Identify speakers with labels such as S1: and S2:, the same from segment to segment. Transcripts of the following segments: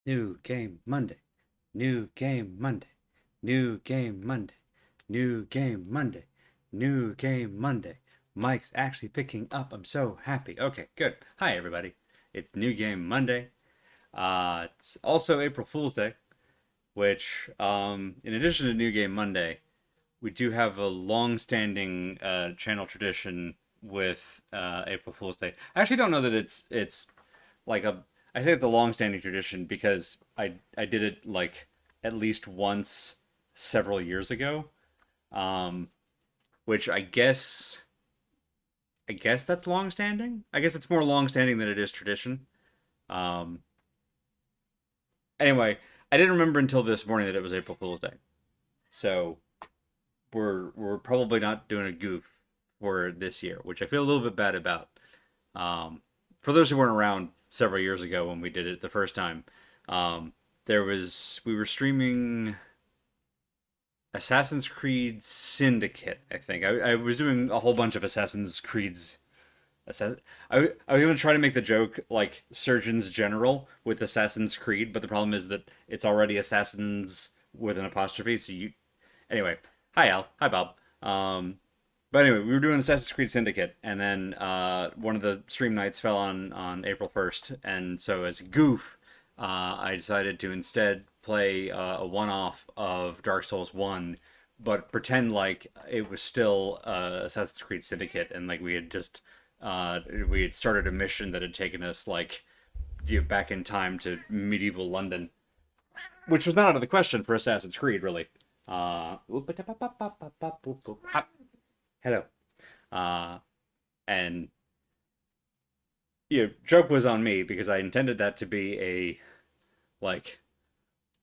S1: New game Monday. New game Monday. New game Monday. New game Monday. New game Monday. Mike's actually picking up. I'm so happy. Okay, good. Hi, everybody. It's New Game Monday. It's also April Fool's Day, which, in addition to New Game Monday, we do have a long-standing channel tradition with April Fool's Day. I actually don't know that it's like a I say it's a long-standing tradition because I did it like at least once several years ago, um, which I guess that's long-standing. I guess it's more long-standing than it is tradition. Um, anyway, I didn't remember until this morning that it was April Fool's Day, so we're probably not doing a goof for this year, which I feel a little bit bad about. Um, for those who weren't around several years ago when we did it the first time, um, we were streaming Assassin's Creed Syndicate. I think I was doing a whole bunch of Assassin's Creeds. I was gonna try to make the joke like Surgeons General with Assassin's Creed, but the problem is that it's already Assassins with an apostrophe. So you anyway. Hi Al. Hi Bob. But anyway, we were doing Assassin's Creed Syndicate, and then one of the stream nights fell on April 1st, and so as a goof, I decided to instead play a one-off of Dark Souls 1, but pretend like it was still Assassin's Creed Syndicate, and like we had started a mission that had taken us like back in time to medieval London, which was not out of the question for Assassin's Creed, really. Uh, Hello. Uh, and joke was on me because I intended that to be like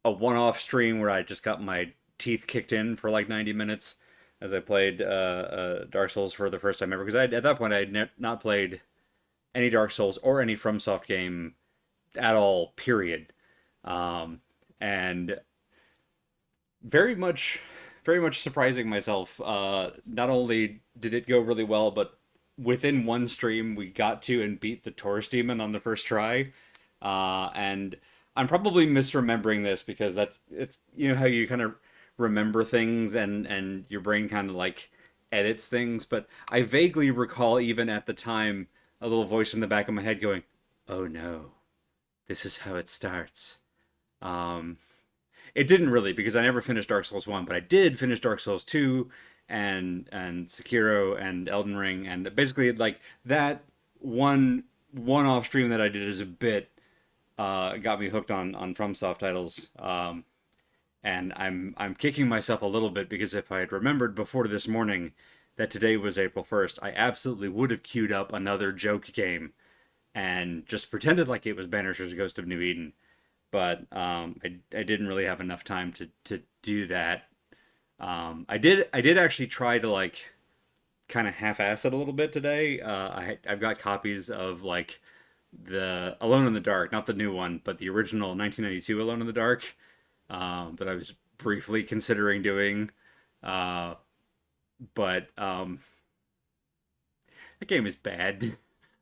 S1: a one-off stream where I just got my teeth kicked in for like 90 minutes as I played Dark Souls for the first time ever. Because at that point I had not played any Dark Souls or any FromSoft game at all. Period. And very much, very much surprising myself. Not only did it go really well, but within one stream we got to and beat the Taurus demon on the first try. And I'm probably misremembering this because it's how you kind of remember things and your brain kind of like edits things, but I vaguely recall even at the time a little voice in the back of my head going, "Oh no, this is how it starts." Um, it didn't really because I never finished Dark Souls 1, but I did finish Dark Souls 2 and Sekiro and Elden Ring, and basically like that one-off stream that I did as a bit got me hooked on FromSoft titles. And I'm kicking myself a little bit because if I had remembered before this morning that today was April 1st, I absolutely would have queued up another joke game and just pretended like it was Banishers Ghost of New Eden. But I didn't really have enough time to do that. I did actually try to like kind of half-ass it a little bit today. I've got copies of like the Alone in the Dark, not the new one, but the original 1992 Alone in the Dark, that I was briefly considering doing. Uh, but the game is bad.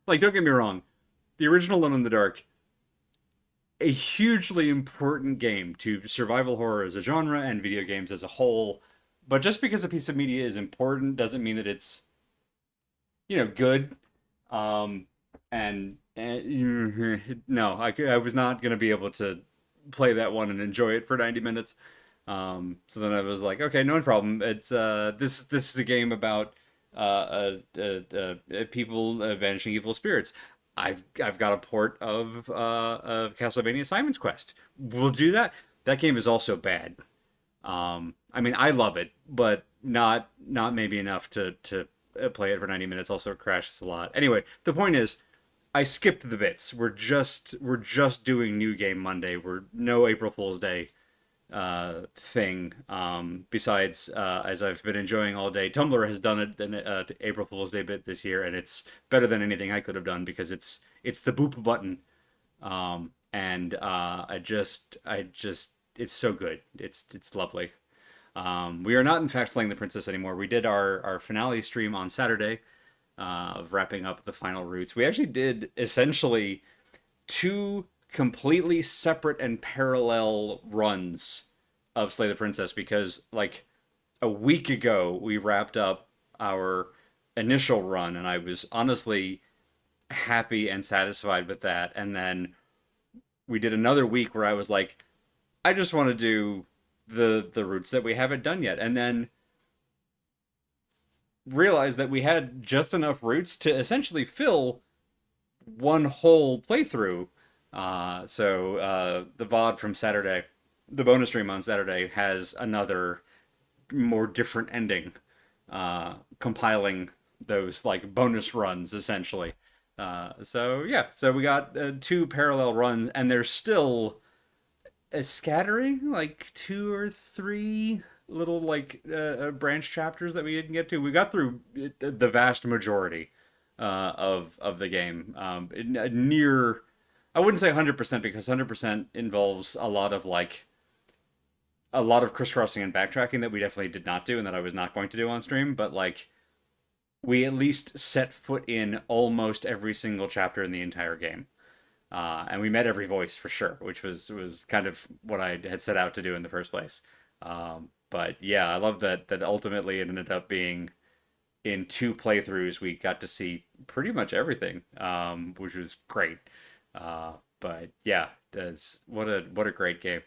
S1: Like, don't get me wrong, the original Alone in the Dark, a hugely important game to survival horror as a genre and video games as a whole. But just because a piece of media is important doesn't mean that it's good. Um, and no, I was not going to be able to play that one and enjoy it for 90 minutes. So then I was like, okay, no problem. It's this is a game about people banishing evil spirits. I've got a port of Castlevania Simon's Quest. We'll do that. That game is also bad. I mean, I love it, but not maybe enough to play it for 90 minutes. Also, it crashes a lot. Anyway, the point is, I skipped the bits. We're just doing New Game Monday. We're no April Fool's Day thing. Besides, as I've been enjoying all day, Tumblr has done it an April Fool's Day bit this year, and it's better than anything I could have done because it's the boop button. And I just it's so good. It's lovely. We are not in fact slaying the princess anymore. We did our finale stream on Saturday of wrapping up the final routes. We actually did essentially two completely separate and parallel runs of Slay the Princess because like a week ago we wrapped up our initial run and I was honestly happy and satisfied with that. And then we did another week where I was like, I just want to do the routes that we haven't done yet. And then realized that we had just enough routes to essentially fill one whole playthrough. So the VOD from Saturday, the bonus stream on Saturday, has another more different ending, compiling those like bonus runs essentially. So yeah, so we got two parallel runs, and there's still a scattering, like two or three little like branch chapters that we didn't get to. We got through the vast majority of the game. Near, I wouldn't say 100% because 100% involves a lot of crisscrossing and backtracking that we definitely did not do and that I was not going to do on stream. But like we at least set foot in almost every single chapter in the entire game. And we met every voice for sure, which was kind of what I had set out to do in the first place. But yeah, I love that ultimately it ended up being in two playthroughs we got to see pretty much everything, which was great. But yeah, that's what a great game.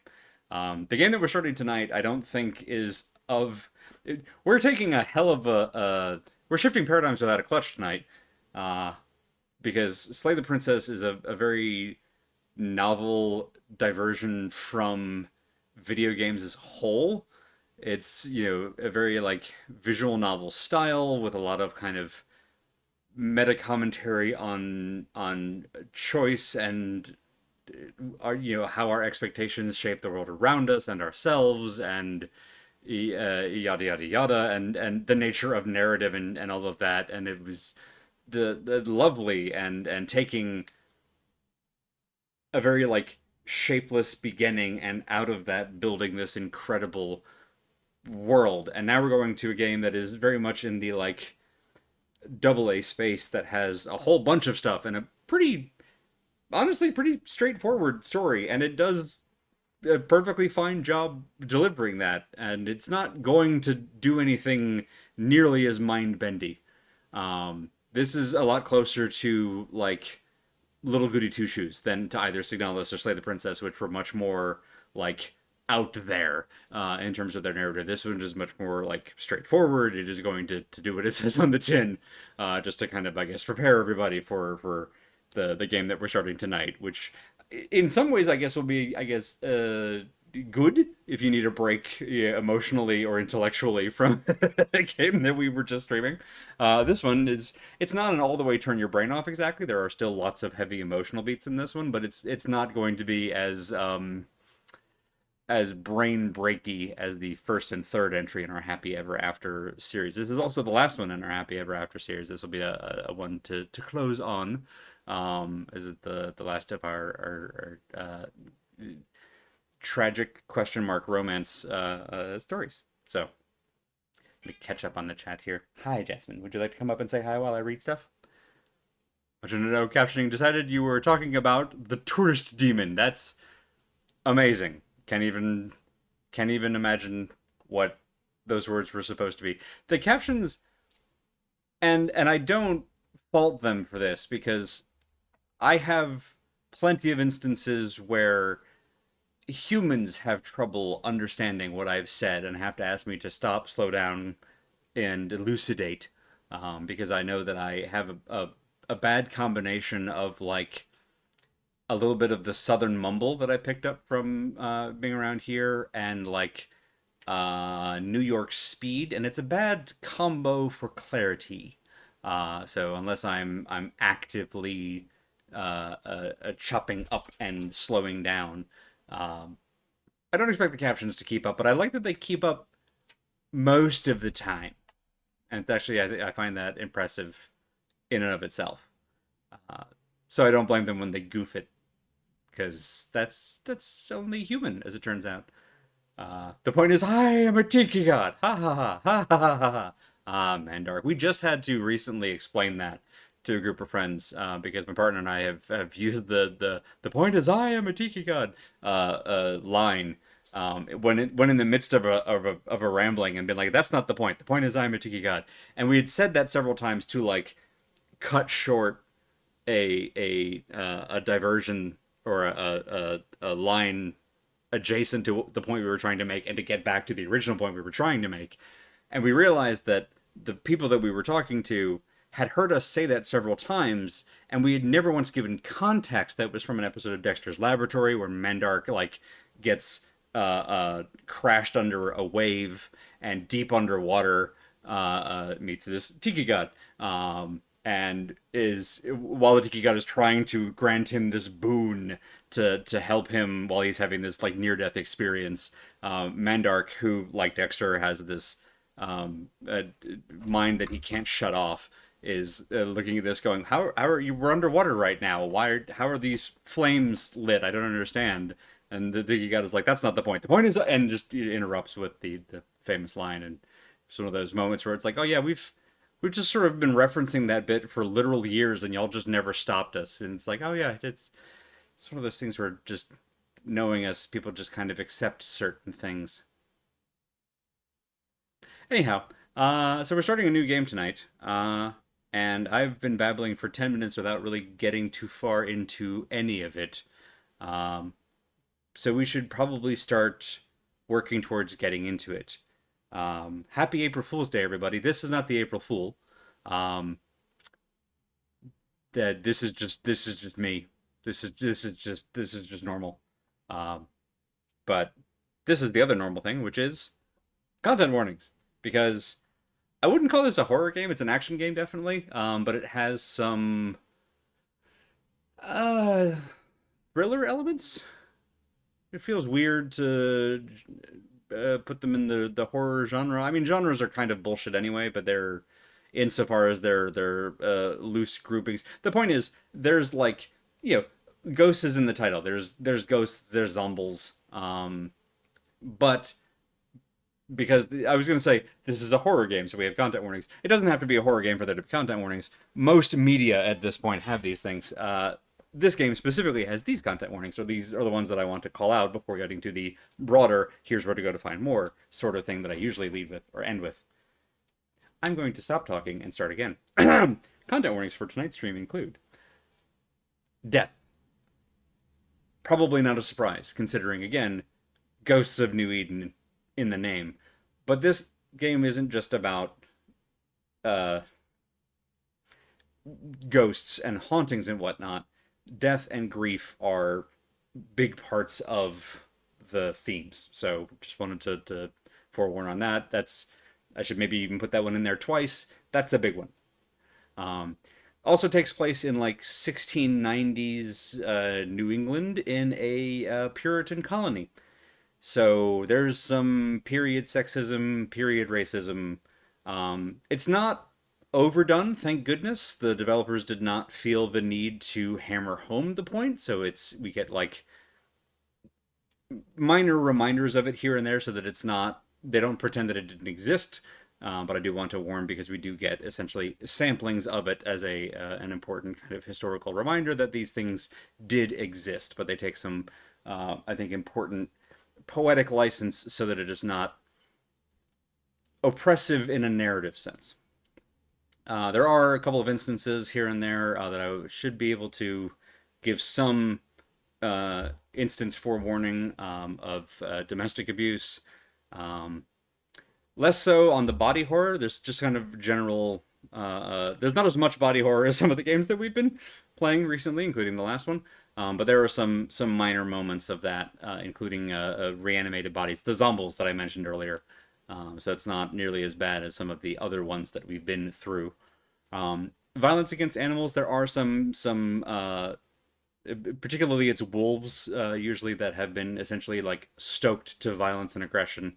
S1: The game that we're starting tonight, I don't think is of. We're taking a hell of we're shifting paradigms without a clutch tonight. Uh, because Slay the Princess is a very novel diversion from video games as a whole. It's, you know, a very like visual novel style with a lot of kind of meta commentary on choice and our, you know, how our expectations shape the world around us and ourselves and yada yada yada and the nature of narrative and all of that. And it was the lovely and taking a very like shapeless beginning and out of that building this incredible world. And now we're going to a game that is very much in the like double A space that has a whole bunch of stuff and a pretty honestly pretty straightforward story, and it does a perfectly fine job delivering that, and it's not going to do anything nearly as mind bendy. This is a lot closer to like Little Goody Two Shoes than to either Signalis or Slay the Princess, which were much more like out there in terms of their narrative. This one is much more like straightforward. It is going to do what it says on the tin, just to kind of I guess prepare everybody for the game that we're starting tonight, which in some ways I guess will be I guess good if you need a break, yeah, emotionally or intellectually from the game that we were just streaming. This one is it's not an all the way turn your brain off exactly. There are still lots of heavy emotional beats in this one, but it's not going to be as brain breaky as the first and third entry in our Happy Ever After series. This is also the last one in our Happy Ever After series. This will be a one to close on. Is it the last of our tragic question mark romance stories? So let me catch up on the chat here. Hi, Jasmine. Would you like to come up and say hi while I read stuff? I want you to know, captioning decided you were talking about the tourist demon. That's amazing. Can't even imagine what those words were supposed to be. The captions, and I don't fault them for this because I have plenty of instances where humans have trouble understanding what I've said and have to ask me to stop, slow down, and elucidate, because I know that I have a bad combination of like a little bit of the southern mumble that I picked up from being around here and like New York speed, and it's a bad combo for clarity. So unless I'm actively chopping up and slowing down, um, I don't expect the captions to keep up, but I like that they keep up most of the time, and it's actually I find that impressive in and of itself. Uh, so I don't blame them when they goof it because that's only human, as it turns out. The point is, I am a tiki god. Ha ha ha ha ha ha ha. Ah, Mandark. We just had to recently explain that to a group of friends because my partner and I have used the point is I am a tiki god line when in the midst of a rambling and been like that's not the point. The point is I am a tiki god, and we had said that several times to like cut short a diversion or a line adjacent to the point we were trying to make and to get back to the original point we were trying to make. And we realized that the people that we were talking to had heard us say that several times, and we had never once given context that was from an episode of Dexter's Laboratory where Mendark like gets crashed under a wave and deep underwater meets this tiki god. And is while the tiki god is trying to grant him this boon to help him while he's having this like near death experience, Mandark, who like Dexter has this mind that he can't shut off, is looking at this going, how are you, we're underwater right now, how are these flames lit, I don't understand. And the tiki god is like, that's not the point, the point is, and just interrupts with the famous line. And it's one of those moments where it's like, oh yeah, we've just sort of been referencing that bit for literal years, and y'all just never stopped us. And it's like, oh yeah, it's one of those things where just knowing us, people just kind of accept certain things. Anyhow, so we're starting a new game tonight, and I've been babbling for 10 minutes without really getting too far into any of it. Um, so we should probably start working towards getting into it. Happy April Fool's Day, everybody. This is not the April Fool. Um, that this is just me. This is just normal. Um, but this is the other normal thing, which is content warnings. Because I wouldn't call this a horror game. It's an action game, definitely. But it has some uh, thriller elements. It feels weird to put them in the horror genre. I mean, genres are kind of bullshit anyway, but they're insofar as they're loose groupings. The point is, there's like ghosts is in the title. There's ghosts, there's zombies. But because I was going to say this is a horror game, so we have content warnings. It doesn't have to be a horror game for there to be content warnings. Most media at this point have these things. This game specifically has these content warnings, so these are the ones that I want to call out before getting to the broader "here's where to go to find more" sort of thing that I usually lead with or end with. I'm going to stop talking and start again. Content warnings for tonight's stream include death. Probably not a surprise, considering again, Ghosts of New Eden in the name. But this game isn't just about uh, ghosts and hauntings and whatnot. Death and grief are big parts of the themes. So just wanted to forewarn on that. I should maybe even put that one in there twice. That's a big one. Um, Also takes place in like 1690s New England in a Puritan colony. So there's some period sexism, period racism. It's not overdone, thank goodness. The developers did not feel the need to hammer home the point, so we get like minor reminders of it here and there, so that it's not they don't pretend that it didn't exist. But I do want to warn because we do get essentially samplings of it as a an important kind of historical reminder that these things did exist, but they take some I think important poetic license so that it is not oppressive in a narrative sense. There are a couple of instances here and there that I should be able to give some instance forewarning of domestic abuse. Um, Less so on the body horror. There's just kind of general. There's not as much body horror as some of the games that we've been playing recently, including the last one. But there are some minor moments of that, including reanimated bodies, the zombies that I mentioned earlier. So it's not nearly as bad as some of the other ones that we've been through. Violence against animals. There are some particularly it's wolves usually that have been essentially like stoked to violence and aggression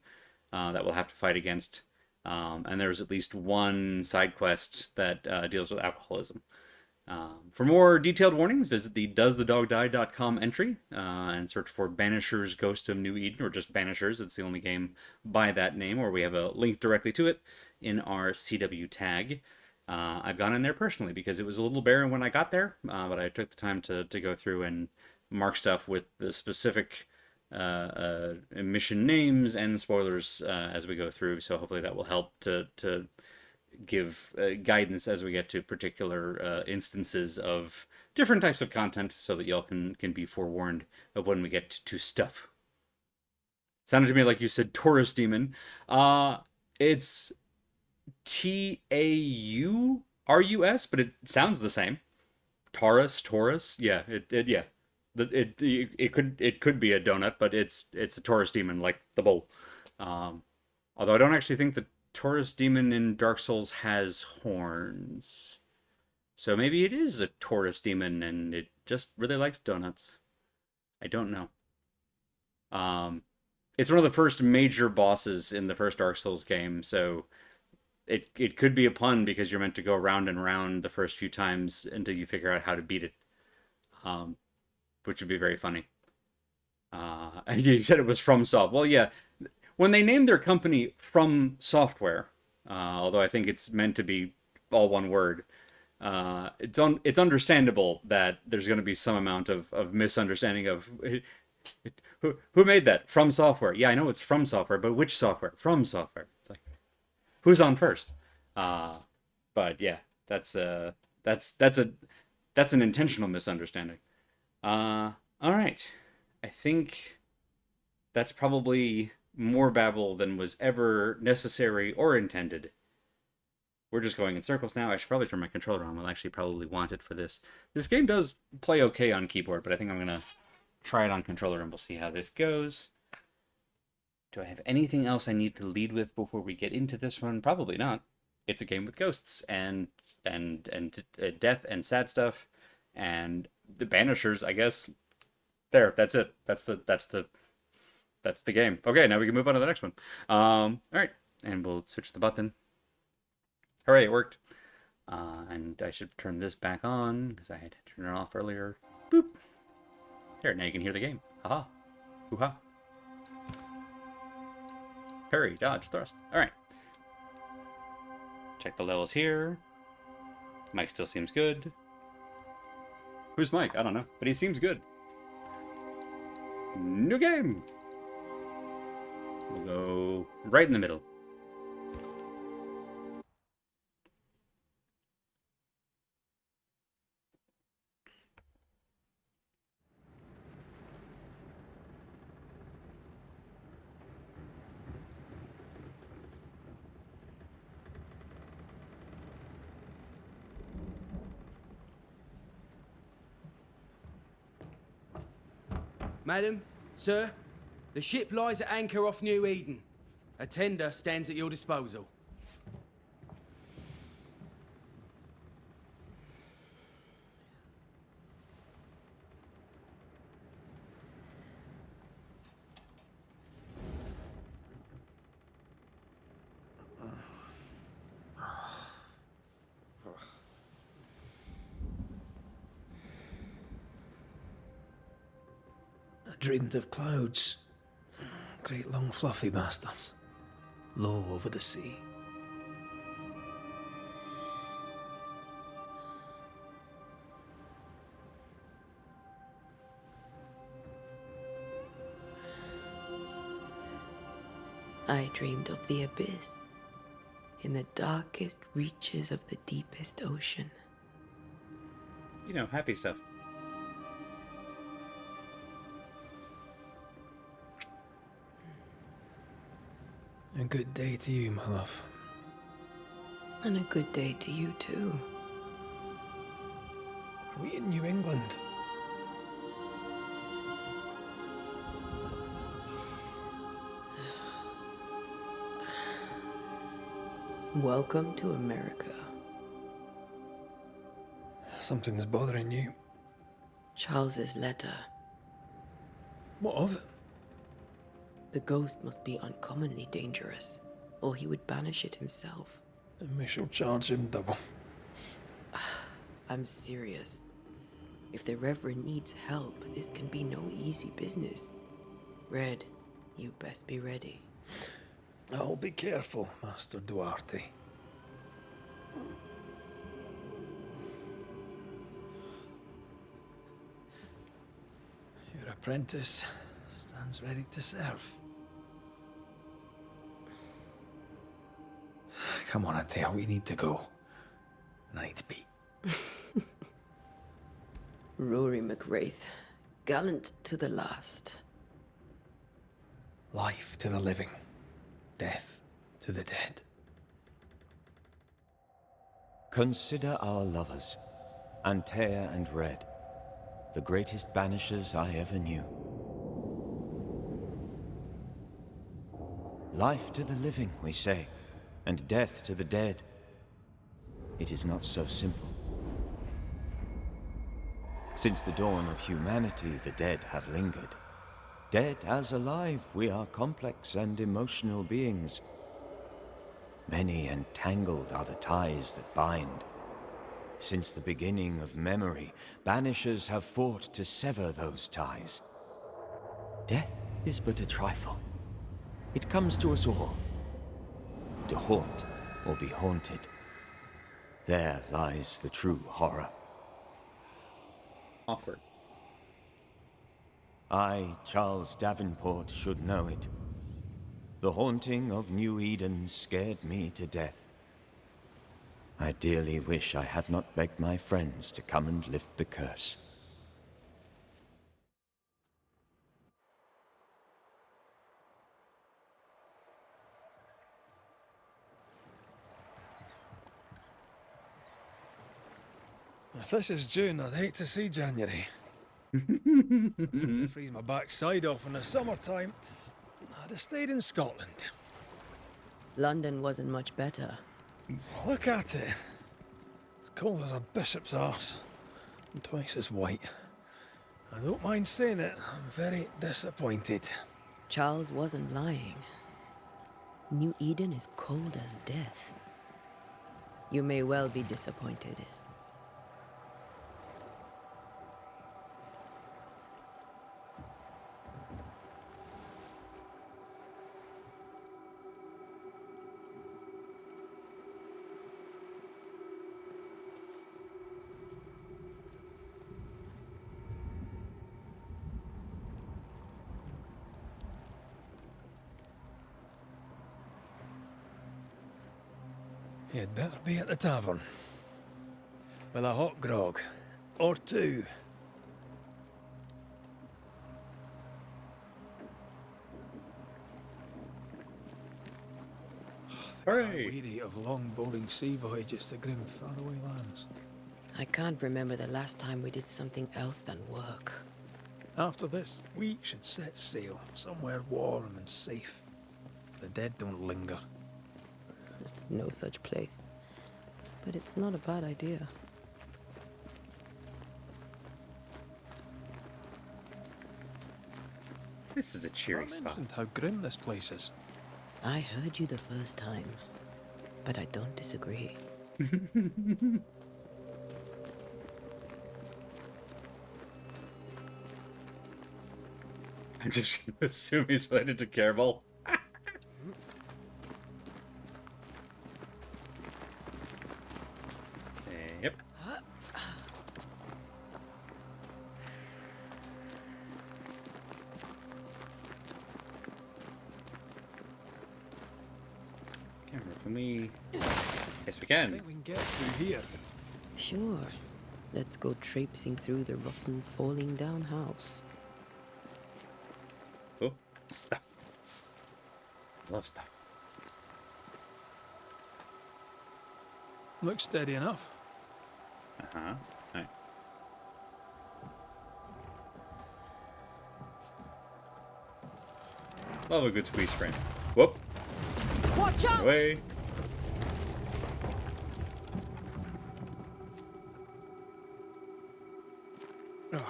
S1: that we'll have to fight against. And there's at least one side quest that deals with alcoholism. For more detailed warnings, visit the doesthedogdie.com entry and search for Banishers Ghost of New Eden, or just Banishers. It's the only game by that name, or we have a link directly to it in our CW tag. I've gone in there personally because it was a little barren when I got there, but I took the time to go through and mark stuff with the specific mission names and spoilers as we go through. So hopefully that will help to give guidance as we get to particular instances of different types of content, so that y'all can be forewarned of when we get to stuff. Sounded to me like you said Taurus Demon. It's Taurus, but it sounds the same. Taurus. Yeah, yeah. It could be a donut, but it's a Taurus demon like the bull. Um, Although I don't actually think the Taurus demon in Dark Souls has horns. So maybe it is a Taurus demon and it just really likes donuts. I don't know. Um, it's one of the first major bosses in the first Dark Souls game, so it could be a pun because you're meant to go round and round the first few times until you figure out how to beat it, um, which would be very funny. And you said it was from Soft. Well, yeah, when they named their company From Software, although I think it's meant to be all one word, it's understandable that there's going to be some amount of misunderstanding of who made that. From Software. Yeah, I know it's From Software, but which software? From Software. It's like, who's on first? Uh, but yeah, that's uh that's a that's an intentional misunderstanding. All right, I think that's probably more babble than was ever necessary or intended. We're just going in circles now. I should probably turn my controller on. We'll actually probably want it for this. This game does play okay on keyboard, but I think I'm gonna try it on controller and we'll see how this goes. Do I have anything else I need to lead with before we get into this one? Probably not. It's a game with ghosts and death and sad stuff and the Banishers, I guess. There, that's it. That's the game. Okay, now we can move on to the next one. All right, and we'll switch the button. Hooray, it worked. And I should turn this back on because I had to turn it off earlier. Boop. There, now you can hear the game. Haha. Hoo-ha. Parry, dodge, thrust. All right. Check the levels here. Mike still seems good. Who's Mike? I don't know, but he seems good. New game. We'll go right in the middle.
S2: Madam, sir, the ship lies at anchor off New Eden. A tender stands at your disposal.
S3: I dreamed of clouds. Great long fluffy bastards. Low over the sea.
S4: I dreamed of the abyss, in the darkest reaches of the deepest ocean.
S1: You know, happy stuff.
S3: A good day to you, my love.
S4: And a good day to you, too.
S3: Are we in New England?
S4: Welcome to America.
S3: Something's bothering you.
S4: Charles's letter.
S3: What of it?
S4: The ghost must be uncommonly dangerous, or he would banish it himself.
S3: And we shall charge him double.
S4: I'm serious. If the Reverend needs help, this can be no easy business. Red, you best be ready.
S3: I'll be careful, Master Duarte. apprentice stands ready to serve. Come on, I tell you, we need to go. And I need to be.
S4: Rory McWraith, gallant to the last.
S3: Life to the living, death to the dead.
S5: Consider our lovers, Antea and Red, the greatest banishers I ever knew. Life to the living, we say, and death to the dead. It is not so simple. Since the dawn of humanity, the dead have lingered. Dead as alive, we are complex and emotional beings. Many and tangled are the ties that bind. Since the beginning of memory, banishers have fought to sever those ties. Death is but a trifle. It comes to us all. To haunt or be haunted. There lies the true horror.
S1: Awkward.
S5: I, Charles Davenport, should know it. The haunting of New Eden scared me to death. I dearly wish I had not begged my friends to come and lift the curse.
S3: If this is June, I'd hate to see January. I'd to freeze my backside off in the summertime. I'd have stayed in Scotland.
S4: London wasn't much better.
S3: Look at it. As cold as a bishop's arse. And twice as white. I don't mind saying it, I'm very disappointed.
S4: Charles wasn't lying. New Eden is cold as death. You may well be disappointed.
S3: You'd better be at the tavern. With a hot grog. Or two.
S1: Hooray!
S3: Weary of long, boring sea voyages to grim, faraway lands.
S4: I can't remember the last time we did something else than work.
S3: After this, we should set sail somewhere warm and safe. The dead don't linger.
S4: No such place. But it's not a bad idea.
S1: This is a cheery
S3: I
S1: spot.
S3: mentioned how grim this place is.
S4: I heard you the first time, but I don't disagree.
S1: I'm just gonna assume he's related to Caravel. Yep. Camera, can we? Yes, we
S3: I
S1: can.
S3: think we can get through here.
S4: Sure. Let's go traipsing through the rotten, falling down house.
S1: Oh, stuff. Love stuff.
S3: Looks steady enough.
S1: Uh-huh. Right. Love a good squeeze frame. Whoop.
S4: Watch out!
S1: Away.
S3: Ugh,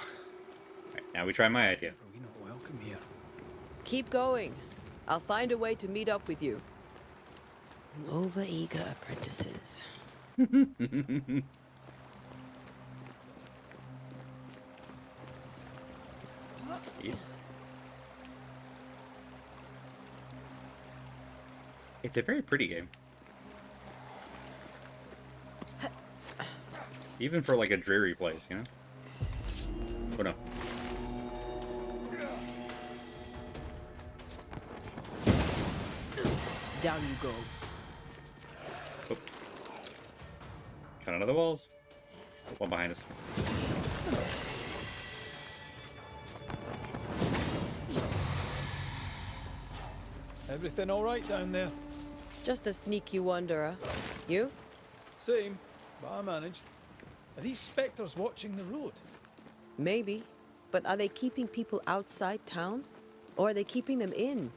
S1: Right, now we try my idea.
S3: are we not welcome here?
S4: Keep going. I'll find a way to meet up with you. Over-eager apprentices.
S1: Yeah. It's a very pretty game. Even for like a dreary place, you know? Oh no.
S2: Down you go.
S1: Oh. Cut under the walls. One behind us.
S3: Everything all right down there?
S4: Just a sneaky wanderer. You?
S3: Same, but I managed. Are these spectres watching the road?
S4: Maybe. But are they keeping people outside town? Or are they keeping them in?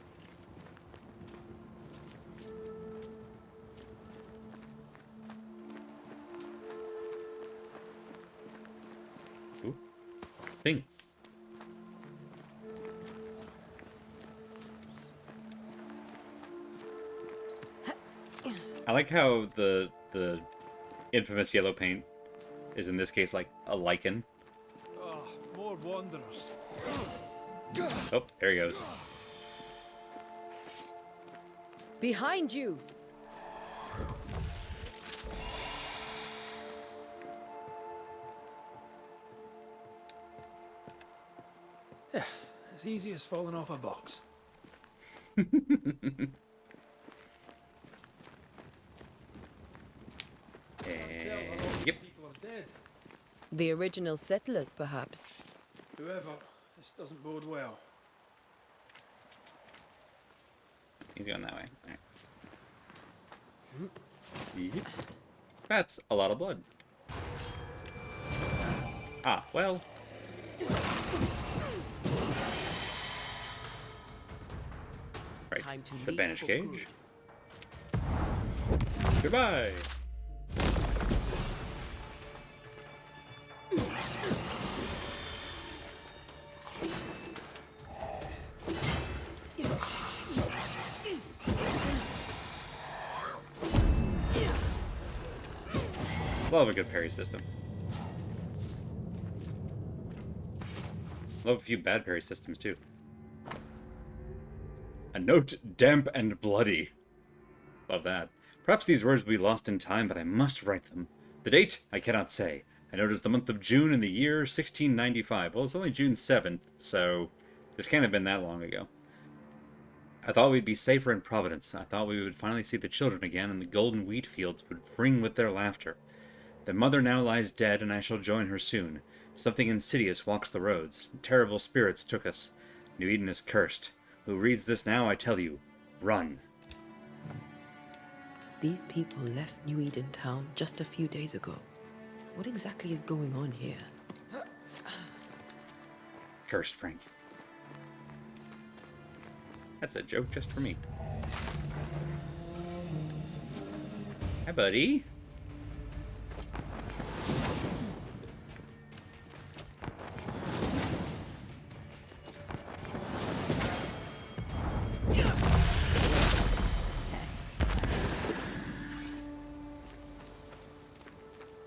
S1: Ooh. Thing. I like how the infamous yellow paint is in this case like a lichen.
S3: Ah, more wanderers.
S1: Oh, there he goes.
S4: Behind you!
S3: Yeah, as easy as falling off a box.
S1: Yep.
S3: People are dead.
S4: The original settlers, perhaps.
S3: Whoever, this doesn't bode well.
S1: He's going that way. All right. Yep. That's a lot of blood. Ah, well. Right.
S4: Time to
S1: The
S4: leave
S1: Banish
S4: for
S1: Cage.
S4: good.
S1: Goodbye. Love a good parry system. Love a few bad parry systems too. A note damp and bloody. Love that. Perhaps these words will be lost in time, but I must write them. The date? I cannot say. I know it is the month of June in the year 1695. Well, it's only June 7th, so this can't have been that long ago. I thought we'd be safer in Providence. I thought we would finally see the children again, and the golden wheat fields would ring with their laughter. Their mother now lies dead, and I shall join her soon. Something insidious walks the roads. Terrible spirits took us. New Eden is cursed. Who reads this now, I tell you, run.
S4: These people left New Eden Town just a few days ago. What exactly is going on here?
S1: Cursed, Frank. That's a joke just for me. Hi, buddy.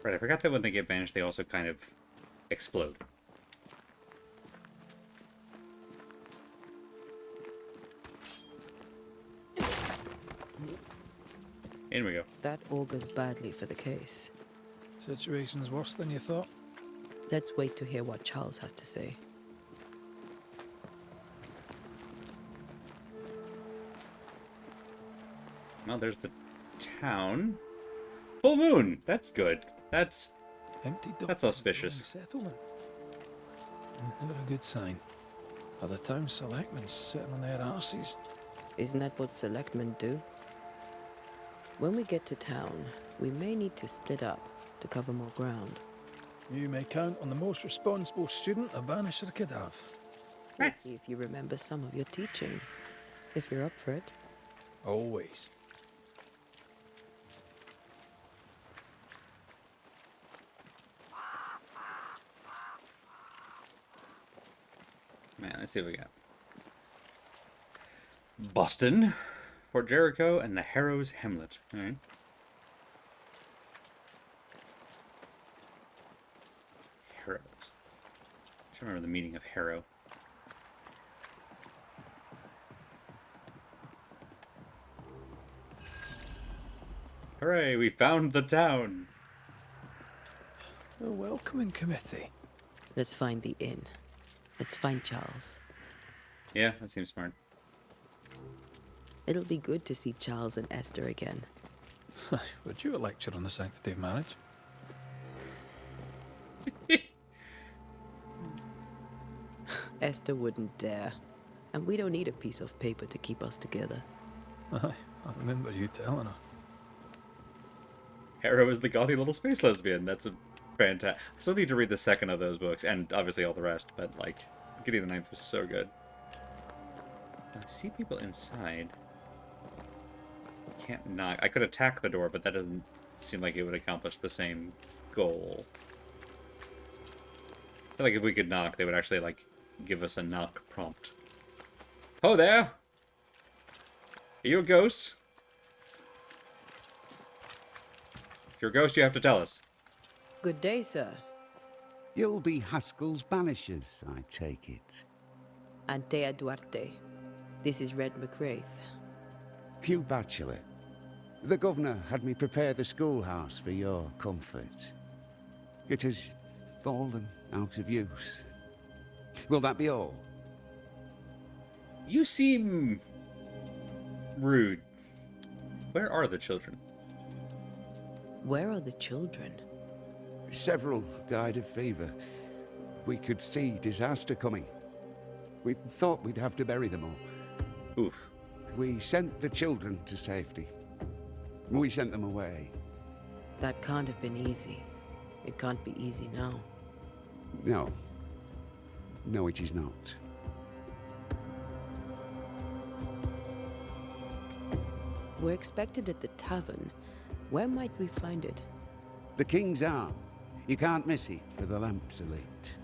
S1: Right, I forgot that when they get banished, they also kind of explode. In we go.
S4: That augurs badly for the case.
S3: Situation's worse than you thought.
S4: Let's wait to hear what Charles has to say.
S1: Well, there's the town. Full moon! That's good. That's
S3: Empty docks
S1: That's
S3: and
S1: auspicious.
S3: growing settlement. Never a good sign. Are the town selectmen sitting on their arses?
S4: Isn't that what selectmen do? When we get to town, we may need to split up to cover more ground.
S3: You may count on the most responsible student a Banisher could have.
S4: We'll see if you remember some of your teaching, if you're up for it.
S3: Always.
S1: Man, let's see what we got. Boston, Fort Jericho, and the Harrows Hamlet. Alright. Harrows. I remember the meaning of Harrow. Hooray, we found the town!
S3: A welcoming committee.
S4: Let's find the inn. Let's find Charles.
S1: Yeah, that seems smart.
S4: It'll be good to see Charles and Esther again.
S3: Would you a lecture on the sanctity of marriage?
S4: Esther wouldn't dare. And we don't need a piece of paper to keep us together.
S3: Aye, I remember you telling her.
S1: Hera is the gothy little space lesbian. That's a fantastic. I still need to read the second of those books, and obviously all the rest, but, like, Gideon the Ninth was so good. I see people inside. Can't knock. I could attack the door, but that doesn't seem like it would accomplish the same goal. I feel like if we could knock, they would actually, like, give us a knock prompt. Oh, there! Are you a ghost? If you're a ghost, you have to tell us.
S4: Good day, sir.
S6: You'll be Haskell's Banishers, I take it.
S4: Antea Duarte. This is Red McWraith.
S6: Hugh Bachelor. The governor had me prepare the schoolhouse for your comfort. It has fallen out of use. Will that be all?
S1: You seem rude. Where are the children?
S4: Where are the children?
S6: Several died of fever. We could see disaster coming. We thought we'd have to bury them all.
S1: Oof.
S6: We sent the children to safety. We sent them away.
S4: That can't have been easy. It can't be easy now.
S6: No. No, it is not.
S4: We're expected at the tavern. Where might we find it?
S6: The King's Arm. You can't miss it, for the lamps are lit.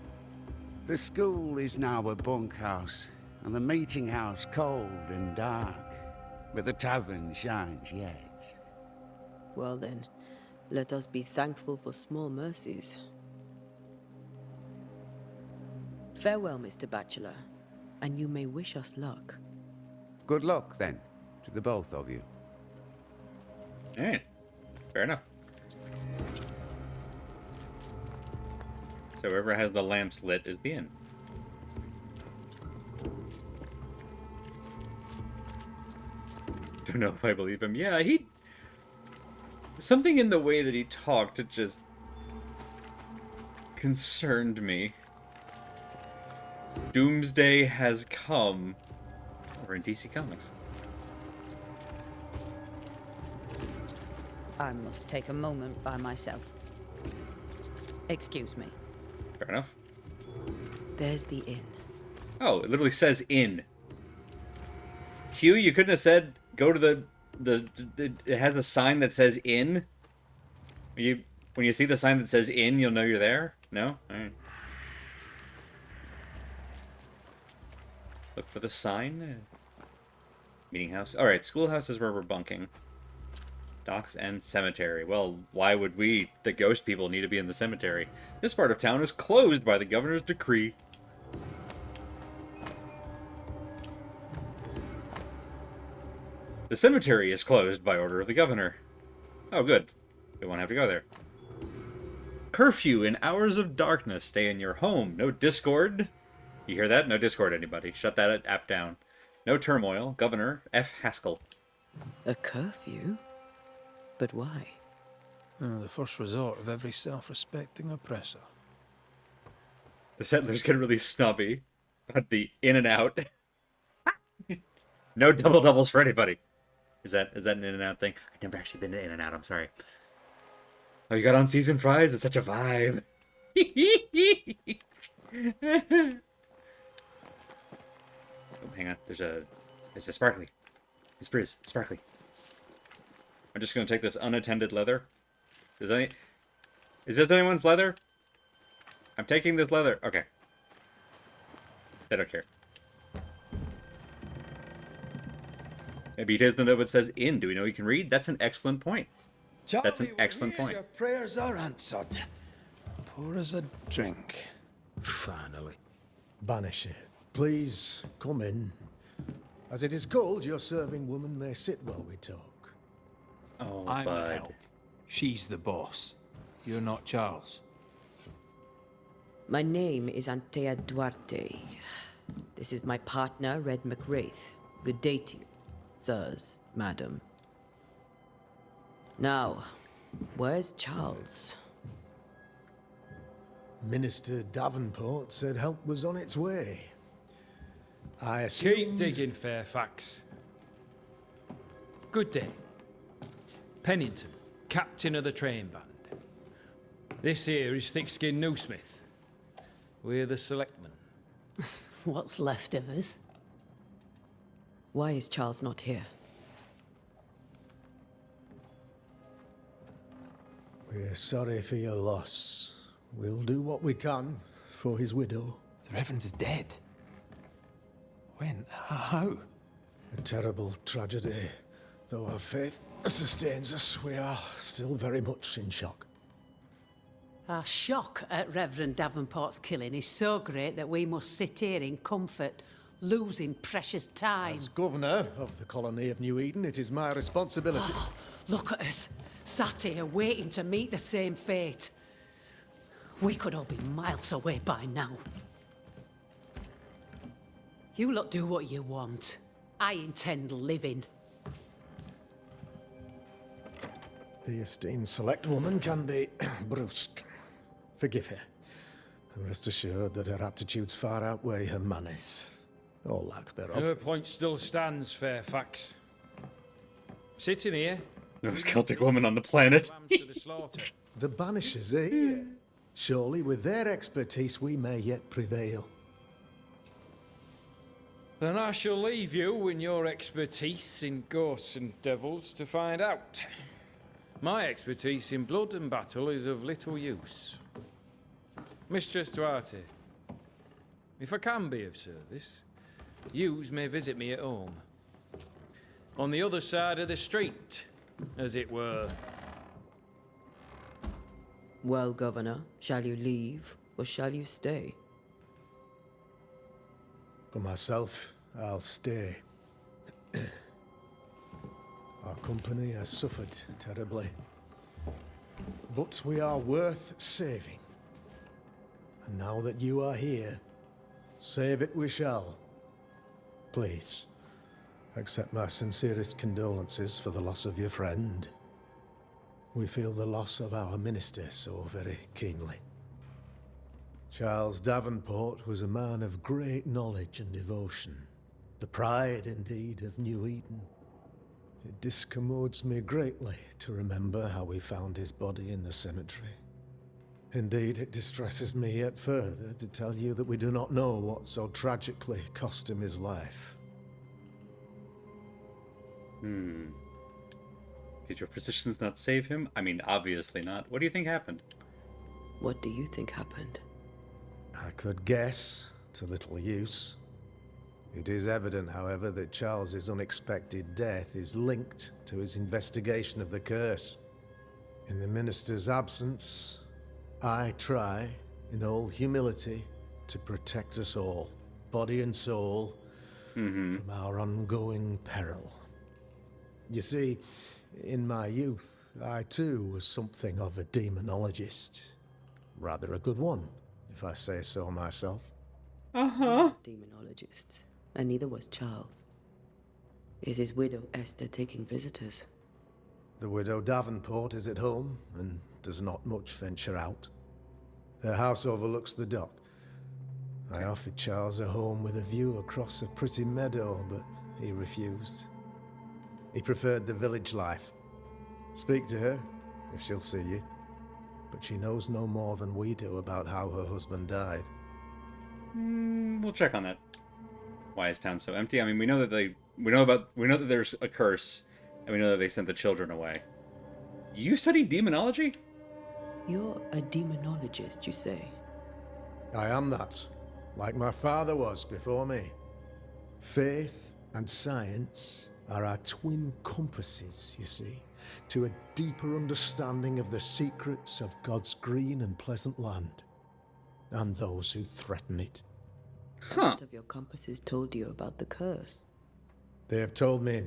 S6: The school is now a bunkhouse, and the meeting house cold and dark. But the tavern shines yet.
S4: Well then, let us be thankful for small mercies. Farewell, Mr. Bachelor, and you may wish us luck.
S6: Good luck, then, to the both of you.
S1: Alright. Fair enough. So whoever has the lamps lit is the inn. Don't know if I believe him. Yeah, he... Something in the way that he talked, it just... concerned me. Doomsday has come. We're in DC Comics.
S7: I must take a moment by myself. Excuse me.
S1: Fair enough.
S4: There's the inn.
S1: Oh, it literally says inn. Hugh, you couldn't have said go to the it has a sign that says inn. When you see the sign that says inn, you'll know you're there? No? Alright. Look for the sign. Meeting house. Alright, schoolhouse is where we're bunking. Docks and cemetery. Well, why would we, the ghost people, need to be in the cemetery? This part of town is closed by the governor's decree. The cemetery is closed by order of the governor. Oh, good. We won't have to go there. Curfew in hours of darkness. Stay in your home. No Discord. You hear that? No Discord, anybody. Shut that app down. No turmoil. Governor F. Haskell.
S4: A curfew? But why?
S3: The first resort of every self-respecting oppressor.
S1: The settlers get really snobby about the in and out. No double doubles for anybody. Is that an in and out thing? I've never actually been to in and out. I'm sorry. Oh, you got on seasoned fries? It's such a vibe. Oh, hang on. There's a sparkly. It's Briz. Sparkly. I'm just gonna take this unattended leather. Is this anyone's leather? I'm taking this leather. Okay. They don't care. Maybe he doesn't know what says in. Do we know he can read? That's an excellent point.
S3: Charlie,
S1: That's an excellent
S3: we're here.
S1: point.
S3: Your prayers are answered. Pour us a drink.
S8: Finally. Banisher, please come in. As it is cold, your serving woman may sit while we talk.
S1: Oh,
S3: I'm the
S1: bud.
S3: help. She's the boss. You're not Charles.
S4: My name is Antea Duarte. This is my partner, Red McWraith. Good day to you. Sirs, madam. Now, where's Charles?
S8: Minister Davenport said help was on its way. I
S9: Keep
S8: assumed...
S9: digging, Fairfax. Good day. Pennington, captain of the train band. This here is Thick-Skinned Newsmith. We're the selectmen.
S7: What's left of us?
S4: Why is Charles not here?
S8: We're sorry for your loss. We'll do what we can for his widow.
S3: The Reverend is dead. When? How?
S8: A terrible tragedy. Though our faith sustains us, we are still very much in shock.
S7: Our shock at Reverend Davenport's killing is so great that we must sit here in comfort, losing precious time.
S8: As governor of the colony of New Eden, it is my responsibility.
S7: Look at us, sat here waiting to meet the same fate. We could all be miles away by now. You lot do what you want. I intend living.
S8: The esteemed select woman can be brusque. Forgive her. And rest assured that her aptitudes far outweigh her manners. Or lack thereof.
S9: Her point still stands, Fairfax. Sitting here.
S1: Most Celtic woman on the planet.
S9: Lambs to the slaughter.
S8: The Banishers are here. Surely with their expertise we may yet prevail.
S9: Then I shall leave you and your expertise in ghosts and devils to find out. My expertise in blood and battle is of little use. Mistress Duarte, if I can be of service, yous may visit me at home. On the other side of the street, as it were.
S4: Well, Governor, shall you leave or shall you stay?
S8: For myself, I'll stay. Our company has suffered terribly. But we are worth saving. And now that you are here, save it we shall. Please, accept my sincerest condolences for the loss of your friend. We feel the loss of our minister so very keenly. Charles Davenport was a man of great knowledge and devotion. The pride, indeed, of New Eden. It discommodes me greatly to remember how we found his body in the cemetery. Indeed, it distresses me yet further to tell you that we do not know what so tragically cost him his life.
S1: Did your physicians not save him? I mean, obviously not. What do you think happened?
S4: What do you think happened?
S8: I could guess, to little use. It is evident, however, that Charles's unexpected death is linked to his investigation of the curse. In the minister's absence, I try, in all humility, to protect us all, body and soul, from our ongoing peril. You see, in my youth, I too was something of a demonologist. Rather a good one, if I say so myself.
S4: Demonologists, and neither was Charles. Is his widow Esther taking visitors?
S8: The widow Davenport is at home, and does not much venture out. Their house overlooks the dock. I offered Charles a home with a view across a pretty meadow, but he refused. He preferred the village life. Speak to her, if she'll see you. But she knows no more than we do about how her husband died.
S1: We'll check on that. Why is town so empty? I mean, we know that there's a curse, and we know that they sent the children away. You study demonology?
S4: You're a demonologist, you say?
S8: I am that, like my father was before me. Faith and science are our twin compasses, you see, to a deeper understanding of the secrets of God's green and pleasant land, and those who threaten it.
S4: What have your compasses told you about the curse?
S8: They have told me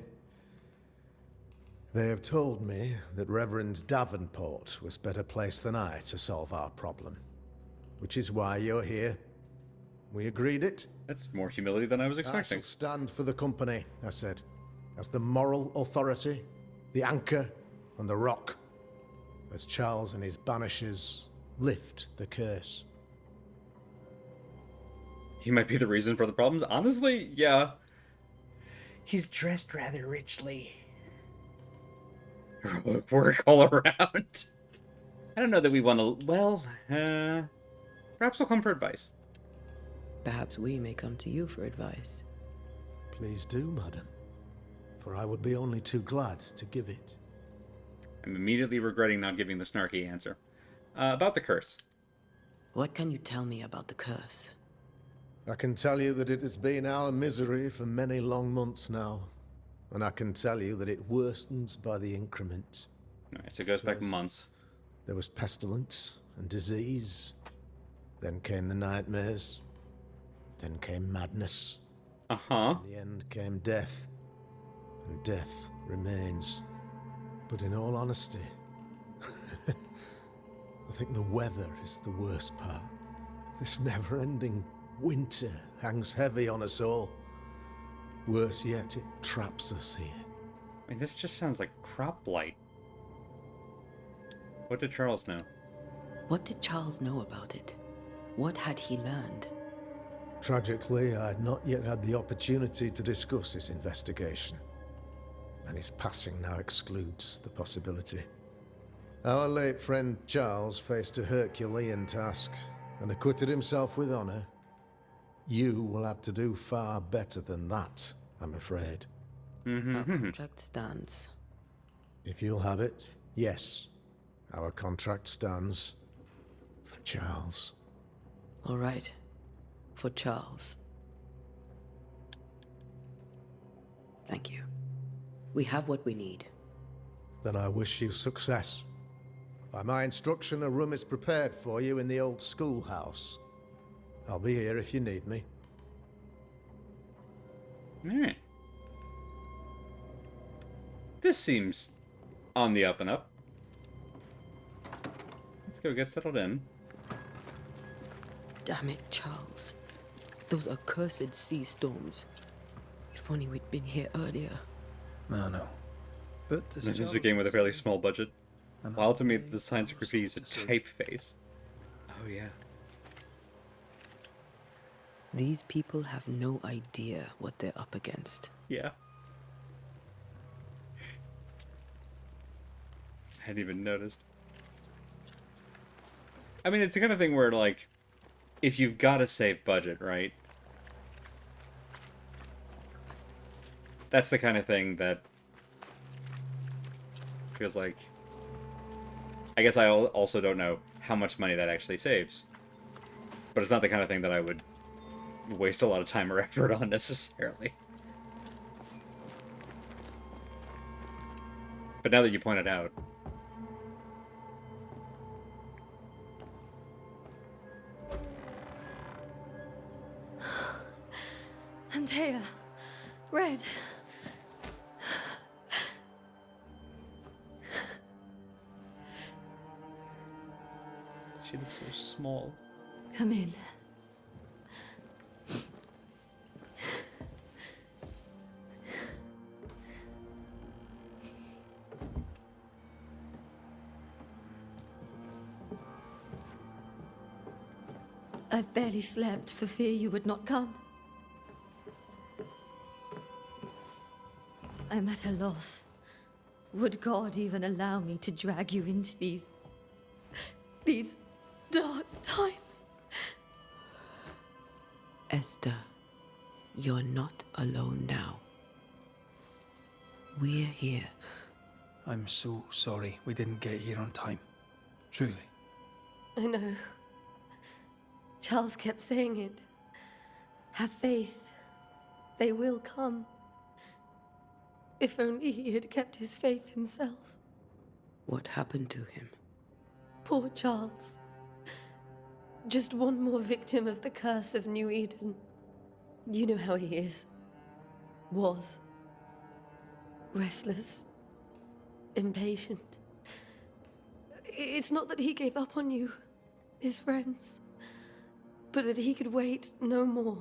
S8: that Reverend Davenport was better placed than I to solve our problem. Which is why you're here. We agreed it.
S1: That's more humility than I was
S8: I
S1: expecting.
S8: shall stand for the company, I said. as the moral authority, the anchor, and the rock, as Charles and his Banishers lift the curse.
S1: He might be the reason for the problems. Honestly, yeah. He's dressed rather richly. Heroic work all around. I don't know that we want to... Well, perhaps we'll come for advice.
S4: Perhaps we may come to you for advice.
S8: Please do, madam, for I would be only too glad to give it.
S1: I'm immediately regretting not giving the snarky answer. About the curse.
S4: What can you tell me about the curse?
S8: I can tell you that it has been our misery for many long months now, and I can tell you that it worsens by the increment.
S1: Alright, so it goes back
S8: First,
S1: months.
S8: There was pestilence and disease. Then came the nightmares. Then came madness.
S1: Uh-huh.
S8: In the end came death. And death remains. But in all honesty, I think the weather is the worst part. This never-ending winter hangs heavy on us all. Worse yet, it traps us here.
S1: I mean, this just sounds like crop blight. What did Charles know?
S4: What did Charles know about it? What had he learned?
S8: Tragically, I had not yet had the opportunity to discuss his investigation, and his passing now excludes the possibility. Our late friend Charles faced a Herculean task and acquitted himself with honor. You will have to do far better than that, I'm afraid.
S4: Our contract stands.
S8: If you'll have it, yes, our contract stands for Charles.
S4: All right. For Charles. Thank you. We have what we need.
S8: Then I wish you success. By my instruction, a room is prepared for you in the old schoolhouse. I'll be here if you need me.
S1: Alright. This seems on the up and up. Let's go get settled in.
S4: Damn it, Charles. Those accursed sea storms. If only we'd been here earlier.
S3: I know. But
S1: This is a game with a fairly small budget. While to me, the science graffiti is a typeface. Oh, yeah.
S4: These people have no idea what they're up against.
S1: Yeah. I hadn't even noticed. I mean, it's the kind of thing where, like, if you've got to save budget, right? That's the kind of thing that feels like... I guess I also don't know how much money that actually saves. But it's not the kind of thing that I would waste a lot of time or effort on necessarily. But now that you point it out...
S10: Antea, Red.
S1: She looks so small.
S10: Come in. I've barely slept for fear you would not come. I'm at a loss. Would God even allow me to drag you into these dark times?
S4: Esther, you're not alone now. We're here.
S3: I'm so sorry we didn't get here on time. Truly.
S10: I know. Charles kept saying it. Have faith. They will come. If only he had kept his faith himself.
S4: What happened to him?
S10: Poor Charles. Just one more victim of the curse of New Eden. You know how he is. Was. Restless. Impatient. It's not that he gave up on you, his friends, but that he could wait no more.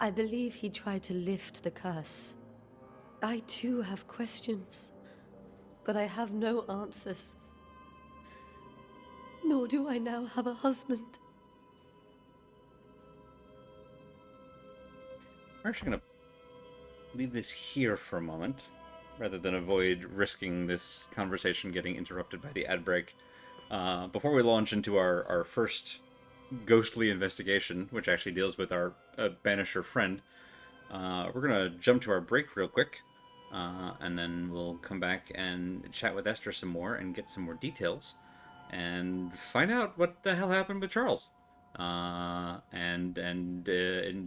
S10: I believe he tried to lift the curse. I too have questions, but I have no answers. Nor do I now have a husband.
S1: We're actually gonna leave this here for a moment, rather than avoid risking this conversation getting interrupted by the ad break. Before we launch into our first ghostly investigation, which actually deals with our Banisher friend, we're gonna jump to our break real quick, and then we'll come back and chat with Esther some more and get some more details, and find out what the hell happened with Charles, and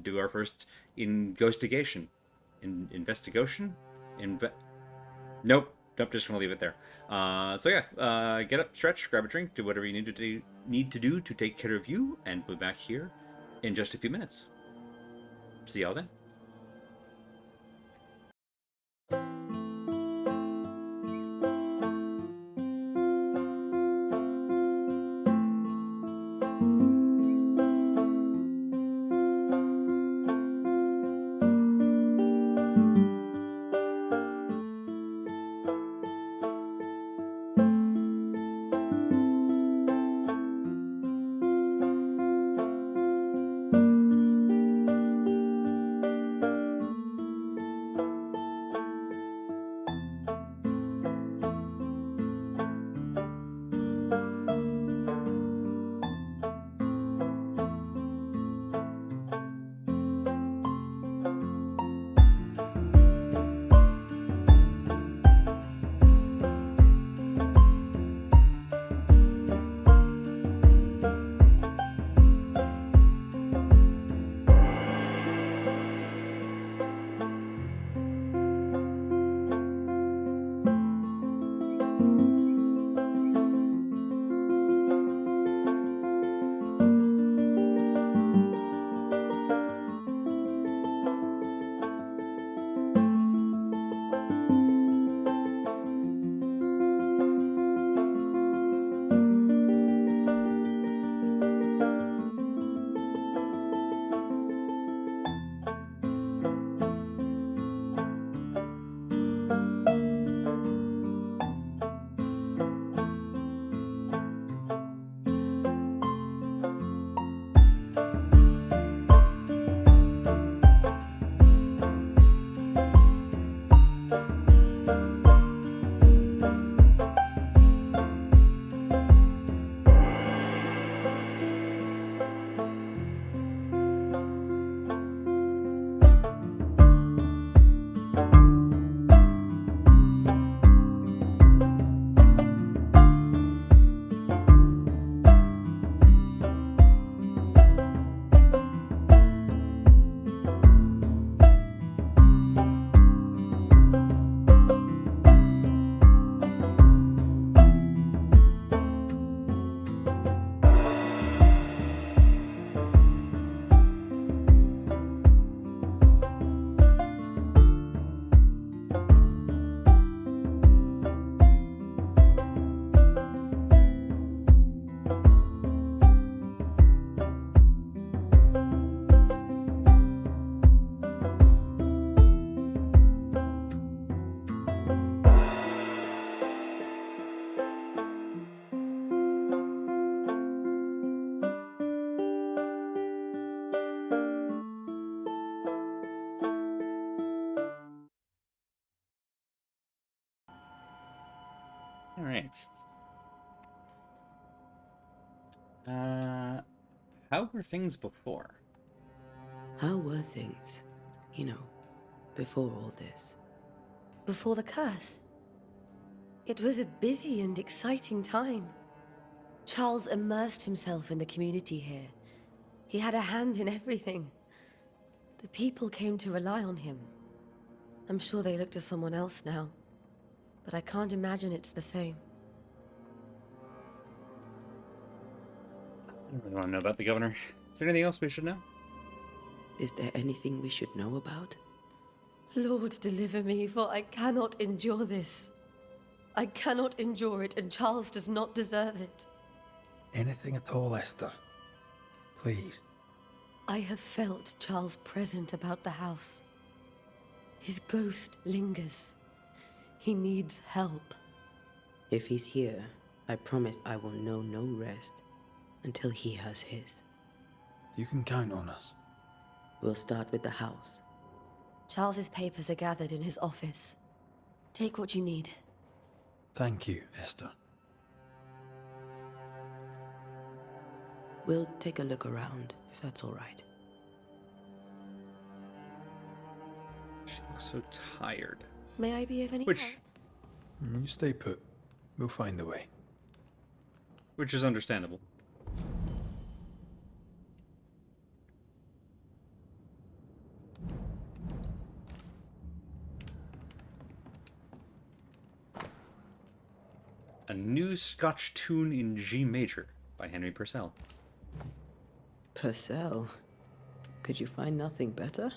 S1: do our first investigation. Investigation? Nope. Nope. Just gonna leave it there. So yeah, get up, stretch, grab a drink, do whatever you need to do to take care of you, and we'll be back here in just a few minutes. See y'all then. All right. How were things before?
S4: How were things, before all this?
S10: Before the curse, it was a busy and exciting time. Charles immersed himself in the community here. He had a hand in everything. The people came to rely on him. I'm sure they look to someone else now, but I can't imagine it's the same.
S1: I don't really want to know about the governor. Is there anything else we should know?
S4: Is there anything we should know about?
S10: Lord, deliver me, for I cannot endure this. I cannot endure it, and Charles does not deserve it.
S3: Anything at all, Esther. Please.
S10: I have felt Charles present about the house. His ghost lingers. He needs help.
S4: If he's here, I promise I will know no rest until he has his.
S3: You can count on us.
S4: We'll start with the house.
S10: Charles's papers are gathered in his office. Take what you need.
S3: Thank you, Esther.
S4: We'll take a look around, if that's all right.
S1: She looks so tired.
S10: May I be of any
S1: Which,
S10: help?
S3: You stay put. We'll find the way.
S1: which is understandable. A New Scotch Tune in G Major by Henry Purcell.
S4: Purcell? Could you find nothing better?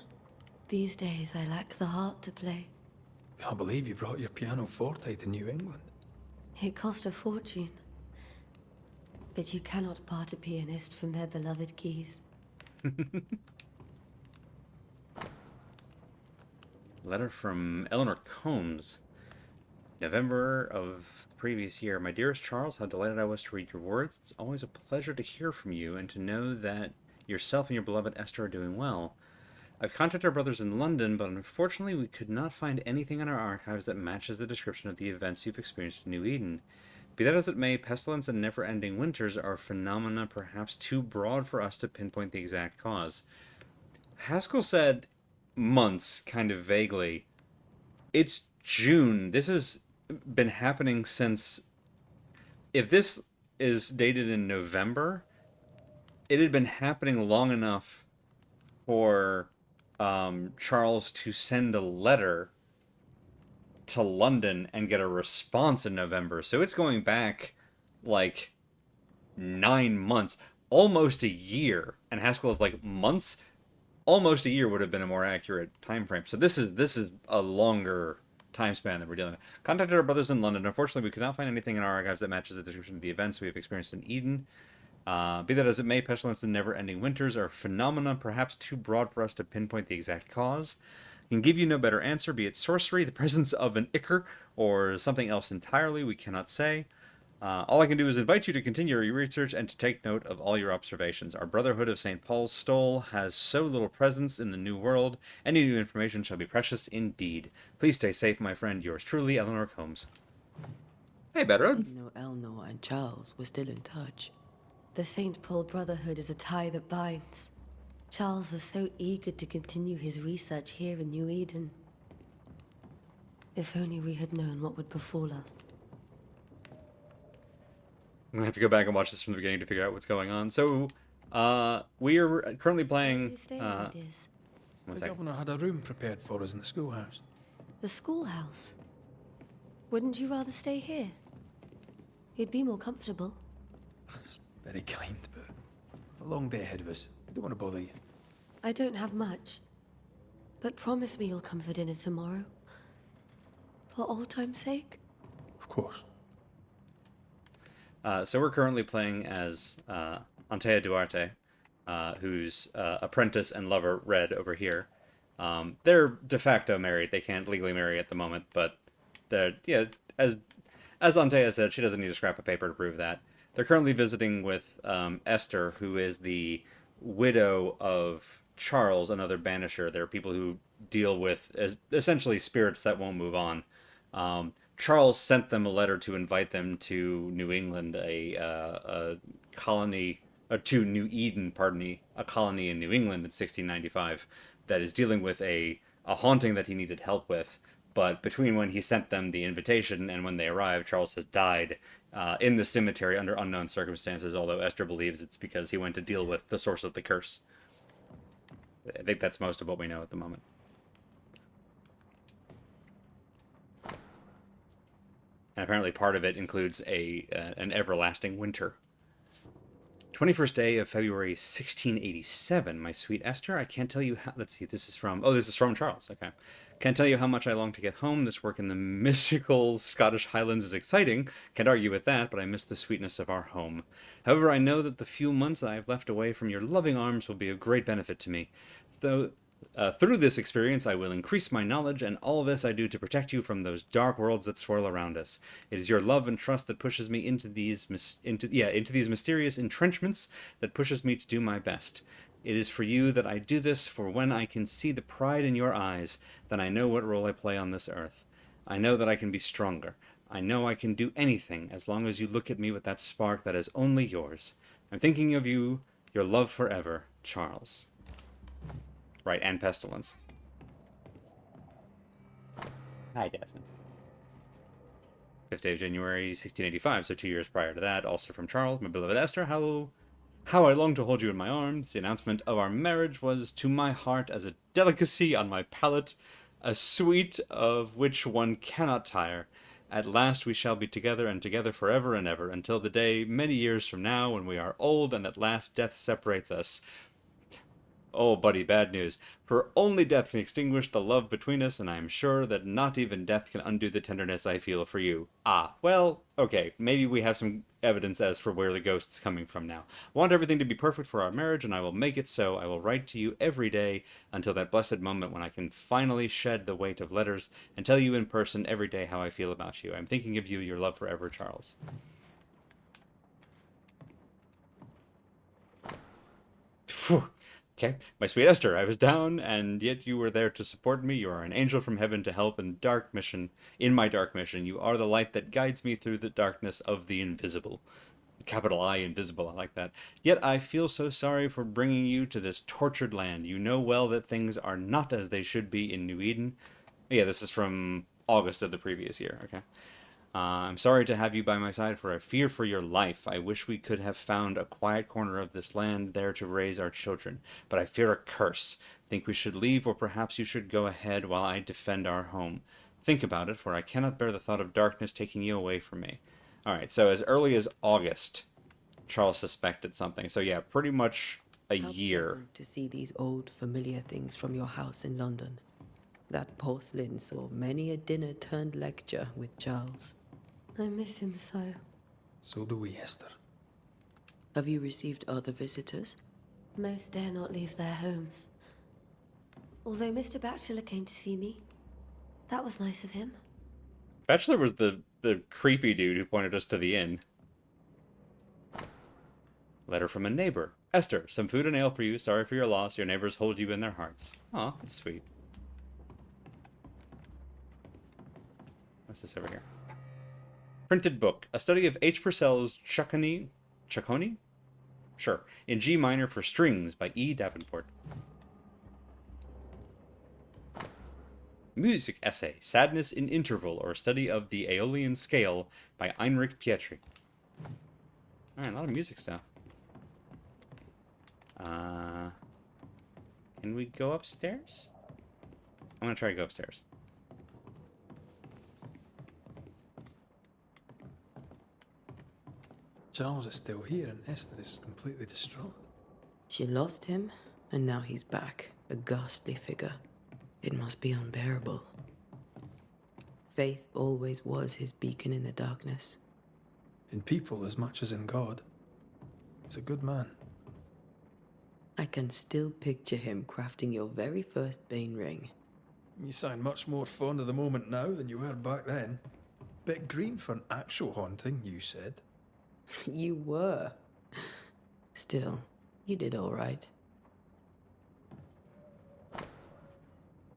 S10: These days I lack the heart to play.
S3: Can't believe you brought your piano forte to New England.
S10: It cost a fortune. But you cannot part a pianist from their beloved keys.
S1: Letter from Eleanor Combs. November of the previous year. My dearest Charles, how delighted I was to read your words. It's always a pleasure to hear from you and to know that yourself and your beloved Esther are doing well. I've contacted our brothers in London, but unfortunately we could not find anything in our archives that matches the description of the events you've experienced in New Eden. Be that as it may, pestilence and never-ending winters are phenomena perhaps too broad for us to pinpoint the exact cause. Haskell said months, kind of vaguely. It's June. This has been happening since... If this is dated in November, it had been happening long enough for Charles to send a letter to London and get a response in November. So it's going back like 9 months, almost a year. And Haskell is like months. Almost a year would have been a more accurate time frame. So this is a longer time span that we're dealing with. Contacted our brothers in London. Unfortunately, we could not find anything in our archives that matches the description of the events we have experienced in Eden. Be that as it may, pestilence and never-ending winters are phenomena perhaps too broad for us to pinpoint the exact cause. Can give you no better answer, be it sorcery, the presence of an ichor, or something else entirely, we cannot say. All I can do is invite you to continue your research and to take note of all your observations. Our Brotherhood of St. Paul's Stole has so little presence in the New World. Any new information shall be precious indeed. Please stay safe, my friend. Yours truly, Eleanor Combs. Hey, Bedroad.
S4: Didn't know Eleanor and Charles were still in touch.
S10: The St. Paul Brotherhood is a tie that binds. Charles was so eager to continue his research here in New Eden. If only we had known what would befall us.
S1: I'm gonna have to go back and watch this from the beginning to figure out what's going on. So, we are currently
S10: Where are
S1: playing.
S10: you staying, my dears?
S1: One
S3: The
S1: second.
S3: governor had a room prepared for us in the schoolhouse.
S10: The schoolhouse. Wouldn't you rather stay here? You'd be more comfortable.
S3: It's very kind, but a long day ahead of us. I don't want to bother you.
S10: I don't have much. But promise me you'll come for dinner tomorrow. For old time's sake.
S3: Of course.
S1: So we're currently playing as Antea Duarte, whose apprentice and lover, Red, over here. They're de facto married. They can't legally marry at the moment, but as Antea said, she doesn't need a scrap of paper to prove that. They're currently visiting with Esther, who is the widow of Charles, another banisher. They're people who deal with essentially spirits that won't move on. Charles sent them a letter to invite them to New England, a colony, to New Eden, pardon me, a colony in New England in 1695 that is dealing with a haunting that he needed help with. But between when he sent them the invitation and when they arrived, Charles has died in the cemetery under unknown circumstances, although Esther believes it's because he went to deal with the source of the curse. I think that's most of what we know at the moment. And apparently part of it includes an everlasting winter. 21st day of February 1687. My sweet Esther, I can't tell you how... Let's see, this is from Charles. Okay. Can't tell you how much I long to get home. This work in the mystical Scottish Highlands is exciting. Can't argue with that, but I miss the sweetness of our home. However, I know that the few months that I have left away from your loving arms will be of great benefit to me. Though Through this experience, I will increase my knowledge, and all this I do to protect you from those dark worlds that swirl around us. It is your love and trust that pushes me into these mysterious entrenchments that pushes me to do my best. It is for you that I do this, for when I can see the pride in your eyes, then I know what role I play on this earth. I know that I can be stronger. I know I can do anything as long as you look at me with that spark that is only yours. I'm thinking of you, your love forever, Charles. Right, and Pestilence. Hi, Desmond. 5th day of January, 1685, so 2 years prior to that. Also from Charles, my beloved Esther, how I long to hold you in my arms. The announcement of our marriage was to my heart as a delicacy on my palate, a sweet of which one cannot tire. At last we shall be together, and together forever and ever, until the day, many years from now, when we are old, and at last death separates us. Oh, buddy, bad news. For only death can extinguish the love between us, and I am sure that not even death can undo the tenderness I feel for you. Ah, well, okay, maybe we have some evidence as for where the ghost's coming from now. I want everything to be perfect for our marriage, and I will make it so. I will write to you every day until that blessed moment when I can finally shed the weight of letters and tell you in person every day how I feel about you. I'm thinking of you, your love forever, Charles. Phew. Okay, my sweet Esther, I was down, and yet you were there to support me. You are an angel from heaven to help in my dark mission. You are the light that guides me through the darkness of the invisible. Capital I, invisible, I like that. Yet I feel so sorry for bringing you to this tortured land. You know well that things are not as they should be in New Eden. Yeah, this is from August of the previous year, okay. I'm sorry to have you by my side, for I fear for your life. I wish we could have found a quiet corner of this land there to raise our children, but I fear a curse. Think we should leave, or perhaps you should go ahead while I defend our home. Think about it, for I cannot bear the thought of darkness taking you away from me. Alright, so as early as August, Charles suspected something. So yeah, pretty much a
S4: How
S1: year.
S4: pleasant to see these old familiar things from your house in London. That porcelain saw many a dinner turned lecture with Charles.
S10: I miss him so.
S3: So do we, Esther.
S4: Have you received other visitors?
S10: Most dare not leave their homes. Although Mr. Bachelor came to see me. That was nice of him.
S1: Bachelor was the creepy dude who pointed us to the inn. Letter from a neighbor. Esther, some food and ale for you. Sorry for your loss. Your neighbors hold you in their hearts. Aw, that's sweet. What's this over here? Printed book. A study of H. Purcell's Chuckony? Sure. In G minor for strings by E. Davenport. Music essay. Sadness in Interval, or a study of the Aeolian scale by Heinrich Pietri. Alright, a lot of music stuff. Can we go upstairs? I'm gonna try to go upstairs.
S3: Charles is still here and Esther is completely distraught.
S4: She lost him, and now he's back, a ghastly figure. It must be unbearable. Faith always was his beacon in the darkness.
S3: In people as much as in God. He's a good man.
S4: I can still picture him crafting your very first Bane ring.
S3: You sound much more fond of the moment now than you were back then. Bit green for an actual haunting, you said.
S4: You were. Still, you did all right.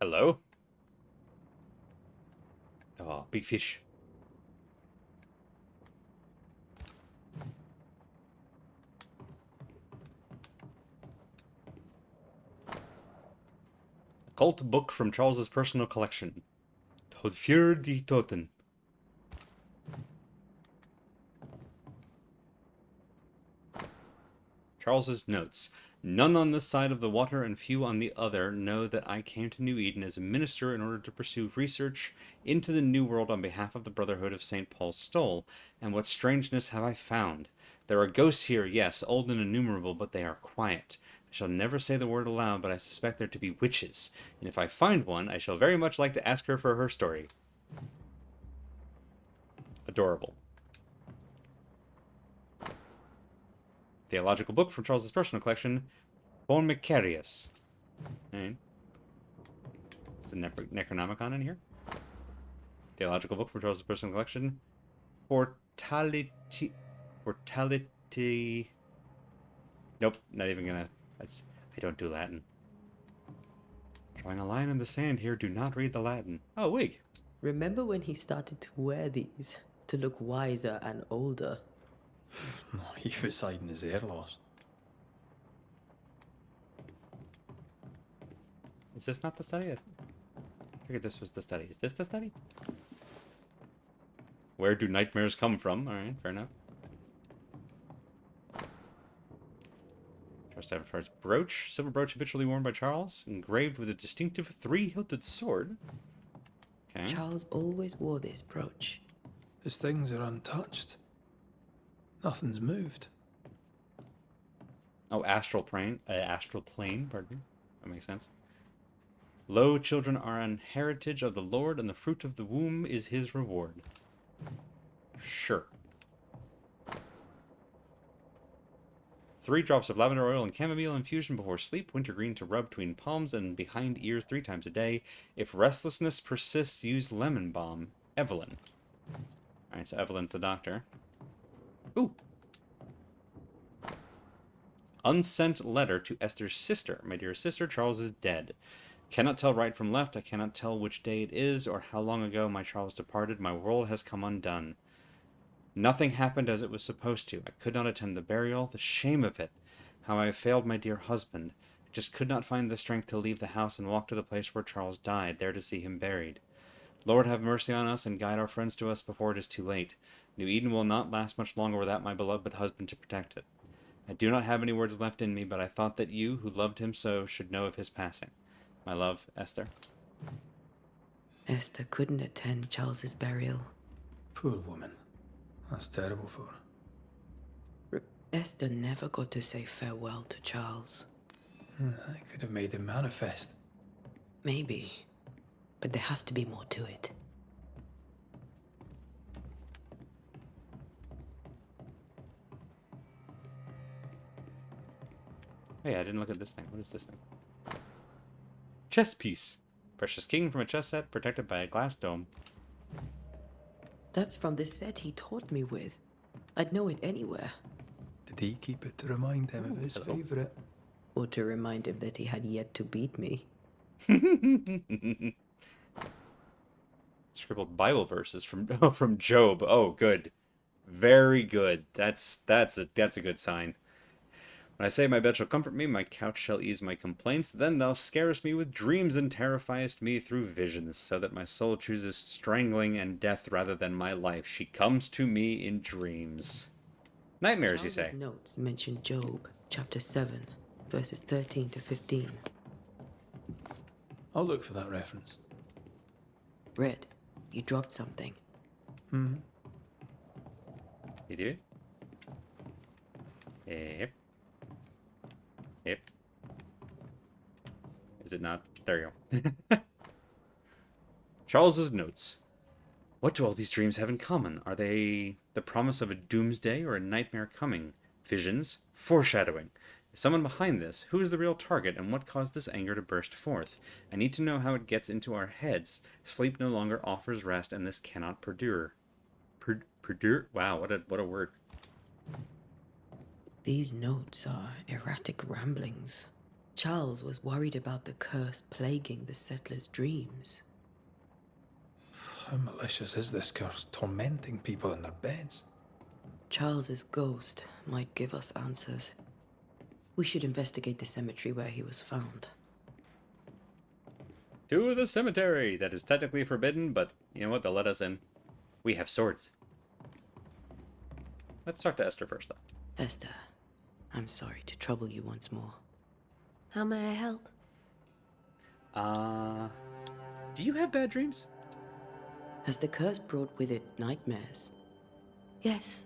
S1: Hello? Oh, big fish. Occult book from Charles's personal collection. Todfjord die Toten. Charles's notes. None on this side of the water and few on the other know that I came to New Eden as a minister in order to pursue research into the New World on behalf of the Brotherhood of St. Paul's Stole, and what strangeness have I found? There are ghosts here, yes, old and innumerable, but they are quiet. I shall never say the word aloud, but I suspect there to be witches, and if I find one, I shall very much like to ask her for her story. Adorable. Theological book from Charles's personal collection, Bon Macarius. Right. Is the Necronomicon in here? Theological book from Charles' personal collection. Fortality. Nope, not even gonna. I don't do Latin. Drawing a line in the sand here. Do not read the Latin. Oh, wig.
S4: Remember when he started to wear these to look wiser and older?
S3: He was hiding his hair loss.
S1: Is this not the study? I figured this was the study. Is this the study? Where do nightmares come from? Alright, fair enough. Charles Davenport's brooch. Silver brooch habitually worn by Charles. Engraved with a distinctive three-hilted sword. Okay.
S4: Charles always wore this brooch.
S3: His things are untouched. Nothing's moved.
S1: Oh, astral plane, pardon me. That makes sense. Lo, children are an heritage of the Lord, and the fruit of the womb is his reward. Sure. 3 drops of lavender oil and chamomile infusion before sleep. Wintergreen to rub between palms and behind ears 3 times a day. If restlessness persists, use lemon balm. Evelyn. Alright, so Evelyn's the doctor. Ooh. Unsent letter to Esther's sister. My dear sister, Charles is dead. Cannot tell right from left. I cannot tell which day it is or how long ago my Charles departed. My world has come undone. Nothing happened as it was supposed to. I could not attend the burial. The shame of it. How I have failed my dear husband. I just could not find the strength to leave the house and walk to the place where Charles died, there to see him buried. Lord, have mercy on us and guide our friends to us before it is too late. New Eden will not last much longer without my beloved husband to protect it. I do not have any words left in me, but I thought that you, who loved him so, should know of his passing. My love, Esther.
S4: Esther couldn't attend Charles's burial.
S3: Poor woman. That's terrible for her.
S4: Esther never got to say farewell to Charles.
S3: I could have made him manifest.
S4: Maybe. But there has to be more to it.
S1: Hey, I didn't look at this thing. What is this thing? Chess piece. Precious king from a chess set protected by a glass dome.
S4: That's from the set he taught me with. I'd know it anywhere.
S3: Did he keep it to remind him of his favourite?
S4: Or to remind him that he had yet to beat me.
S1: Scribbled Bible verses from Job. Oh, good. Very good. That's a good sign. When I say my bed shall comfort me, my couch shall ease my complaints, then thou scarest me with dreams and terrifiest me through visions, so that my soul chooses strangling and death rather than my life. She comes to me in dreams. Nightmares, you say?
S4: Charles's notes mention Job, chapter 7, verses 13 to 15.
S3: I'll look for that reference.
S4: Red, you dropped something.
S3: Hmm.
S1: You do? Yep. Yep. Is it not? There you go. Charles's notes. What do all these dreams have in common? Are they the promise of a doomsday or a nightmare coming? Visions? Foreshadowing? Is someone behind this? Who is the real target, and what caused this anger to burst forth? I need to know how it gets into our heads. Sleep no longer offers rest, and this cannot perdure. Perdure? Wow, what a word.
S4: These notes are erratic ramblings. Charles was worried about the curse plaguing the settlers' dreams.
S3: How malicious is this curse, tormenting people in their beds?
S4: Charles's ghost might give us answers. We should investigate the cemetery where he was found.
S1: To the cemetery! That is technically forbidden, but you know what? They'll let us in. We have swords. Let's talk to Esther first, though.
S4: Esther, I'm sorry to trouble you once more.
S10: How may I help?
S1: Do you have bad dreams?
S4: Has the curse brought with it nightmares?
S10: Yes.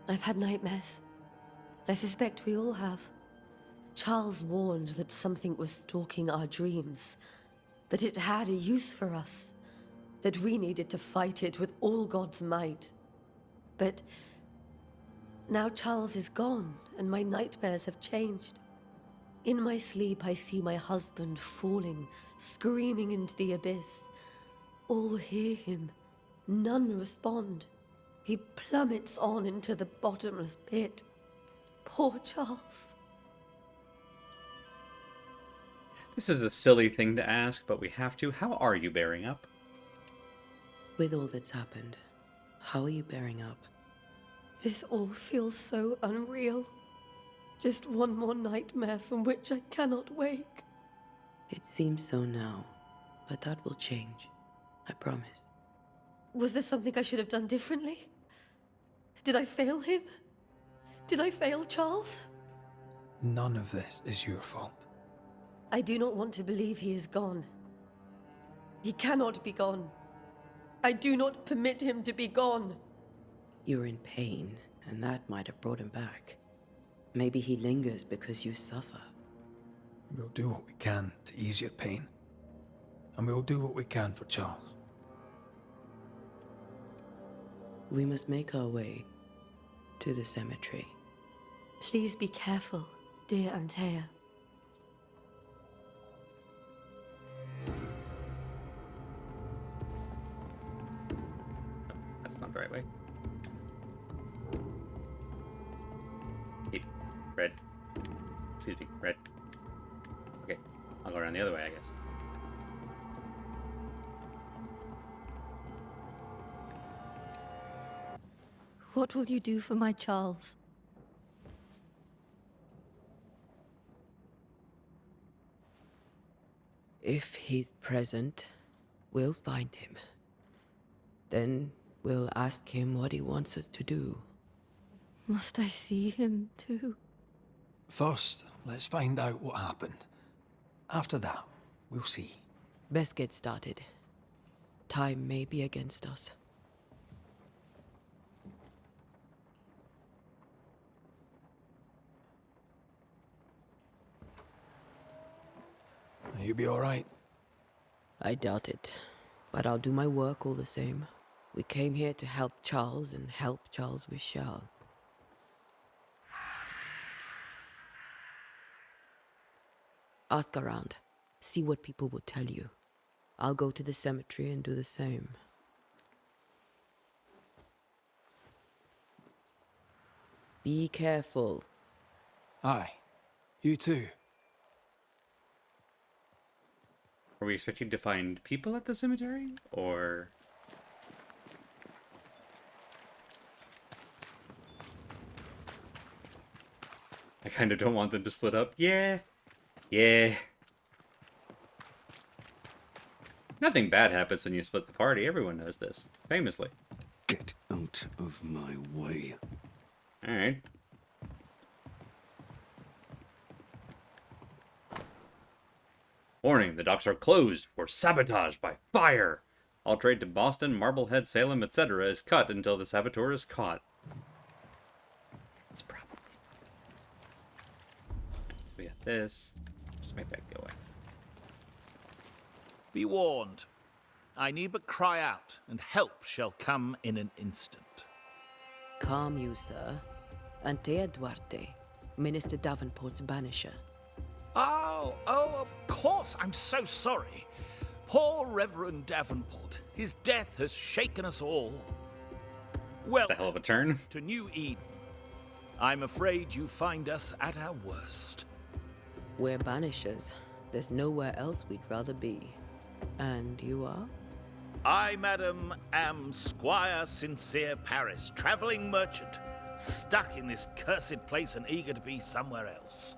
S10: I've had nightmares. I suspect we all have. Charles warned that something was stalking our dreams, that it had a use for us, that we needed to fight it with all God's might. But now Charles is gone, and my nightmares have changed. In my sleep, I see my husband falling, screaming into the abyss. All hear him. None respond. He plummets on into the bottomless pit. Poor Charles.
S1: This is a silly thing to ask, but we have to. How are you bearing up?
S4: With all that's happened, how are you bearing up?
S10: This all feels so unreal. Just one more nightmare from which I cannot wake.
S4: It seems so now, but that will change. I promise.
S10: Was there something I should have done differently? Did I fail him? Did I fail Charles?
S3: None of this is your fault.
S10: I do not want to believe he is gone. He cannot be gone. I do not permit him to be gone.
S4: You're in pain, and that might have brought him back. Maybe he lingers because you suffer.
S3: We'll do what we can to ease your pain. And we'll do what we can for Charles.
S4: We must make our way to the cemetery.
S10: Please be careful, dear Antea.
S1: That's not the right way. Keep. Red. Excuse me. Red. Okay. I'll go around the other way, I guess.
S10: What will you do for my Charles?
S4: If he's present, we'll find him. Then we'll ask him what he wants us to do.
S10: Must I see him too?
S3: First, let's find out what happened. After that, we'll see.
S4: Best get started. Time may be against us.
S3: You be all right?
S4: I doubt it, but I'll do my work all the same. We came here to help Charles, and help Charles we shall. Ask around. See what people will tell you. I'll go to the cemetery and do the same. Be careful.
S3: Aye. You too.
S1: Are we expecting to find people at the cemetery? Or... I kind of don't want them to split up. Yeah. Yeah. Nothing bad happens when you split the party. Everyone knows this. Famously.
S6: Get out of my way.
S1: Alright. Warning, the docks are closed for sabotage by fire. All trade to Boston, Marblehead, Salem, etc. is cut until the saboteur is caught. That's probably... So we got this. Just make that go away.
S11: Be warned. I need but cry out, and help shall come in an instant.
S4: Calm you, sir. Antea Duarte, Minister Davenport's banisher.
S11: Oh, of course. I'm so sorry. Poor Reverend Davenport. His death has shaken us all. Well,
S1: The hell of a turn.
S11: to New Eden. I'm afraid you find us at our worst.
S4: We're banishers. There's nowhere else we'd rather be. And you are?
S11: I, madam, am Squire Sincere Paris, traveling merchant, stuck in this cursed place and eager to be somewhere else.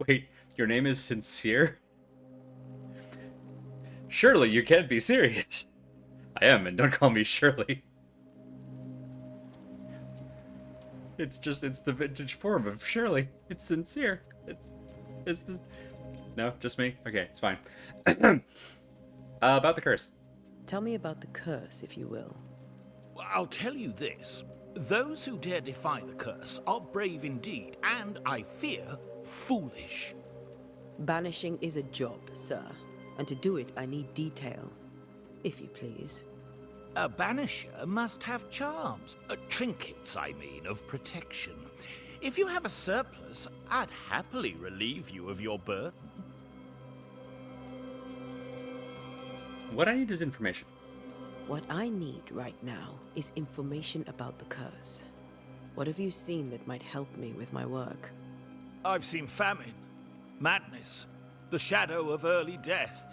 S1: Wait, your name is Sincere? Surely you can't be serious. I am, and don't call me Shirley. It's the vintage form of Shirley. It's Sincere. It's the... No, just me? Okay, it's fine. About the curse.
S4: Tell me about the curse, if you will.
S11: I'll tell you this. Those who dare defy the curse are brave indeed, and, I fear, foolish.
S4: Banishing is a job, sir. And to do it, I need detail. If you please.
S11: A banisher must have charms. Trinkets, I mean, of protection. If you have a surplus, I'd happily relieve you of your burden.
S1: What I need is information.
S4: What I need right now is information about the curse. What have you seen that might help me with my work?
S11: I've seen famine, madness, the shadow of early death,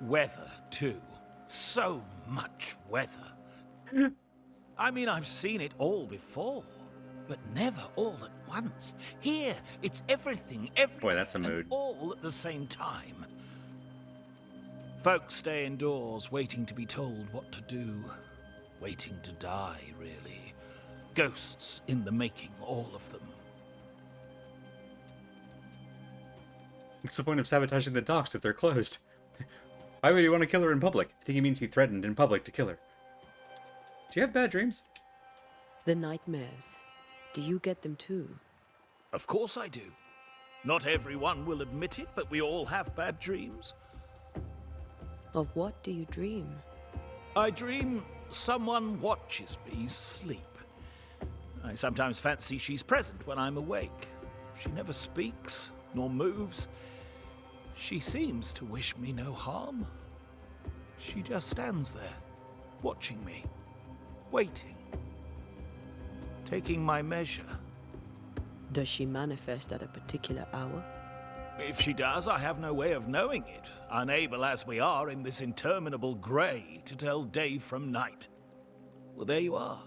S11: weather, too. So much weather. I mean, I've seen it all before, but never all at once. Here, it's everything, everywhere,
S1: Boy, that's a mood.
S11: and all at the same time. Folks stay indoors, waiting to be told what to do. Waiting to die, really. Ghosts in the making, all of them.
S1: What's the point of sabotaging the docks if they're closed? Why would he want to kill her in public? I think he means he threatened in public to kill her. Do you have bad dreams?
S4: The nightmares. Do you get them too?
S11: Of course I do. Not everyone will admit it, but we all have bad dreams.
S4: Of what do you dream?
S11: I dream someone watches me sleep. I sometimes fancy she's present when I'm awake. She never speaks, nor moves. She seems to wish me no harm. She just stands there, watching me, waiting, taking my measure.
S4: Does she manifest at a particular hour?
S11: If she does, I have no way of knowing it, unable as we are in this interminable grey to tell day from night. Well, there you are.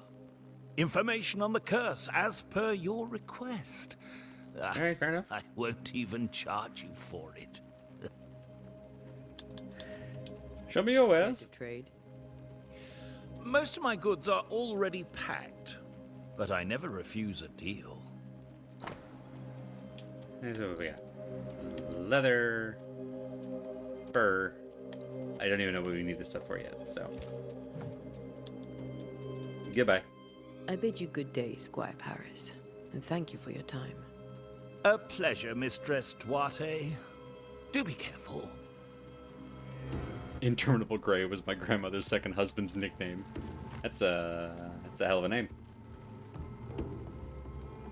S11: Information on the curse, as per your request.
S1: All right, fair enough.
S11: I won't even charge you for it.
S1: Show me your wares.
S4: To trade?
S11: Most of my goods are already packed, but I never refuse a deal.
S1: Here's what we got. Leather, fur. I don't even know what we need this stuff for yet, so. Goodbye.
S4: I bid you good day, Squire Paris, and thank you for your time.
S11: A pleasure, Mistress Duarte. Do be careful.
S1: Interminable Gray was my grandmother's second husband's nickname. That's a hell of a name.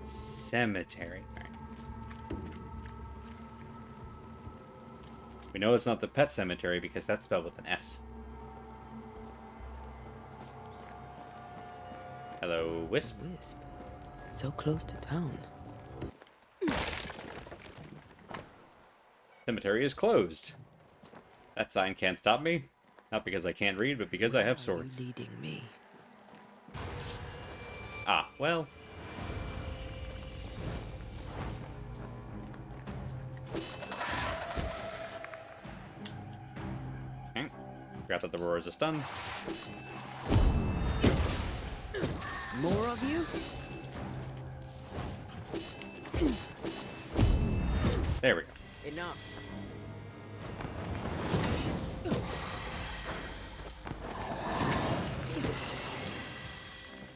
S1: Cemetery. All right. We know it's not the pet cemetery because that's spelled with an S. Hello, Wisp.
S4: Wisp. So close to town.
S1: Cemetery is closed. That sign can't stop me. Not because I can't read, but because I have swords.
S4: Leading me.
S1: Ah, well. Okay. Forgot that the roar is a stun.
S4: More of you?
S1: There we go.
S4: Enough.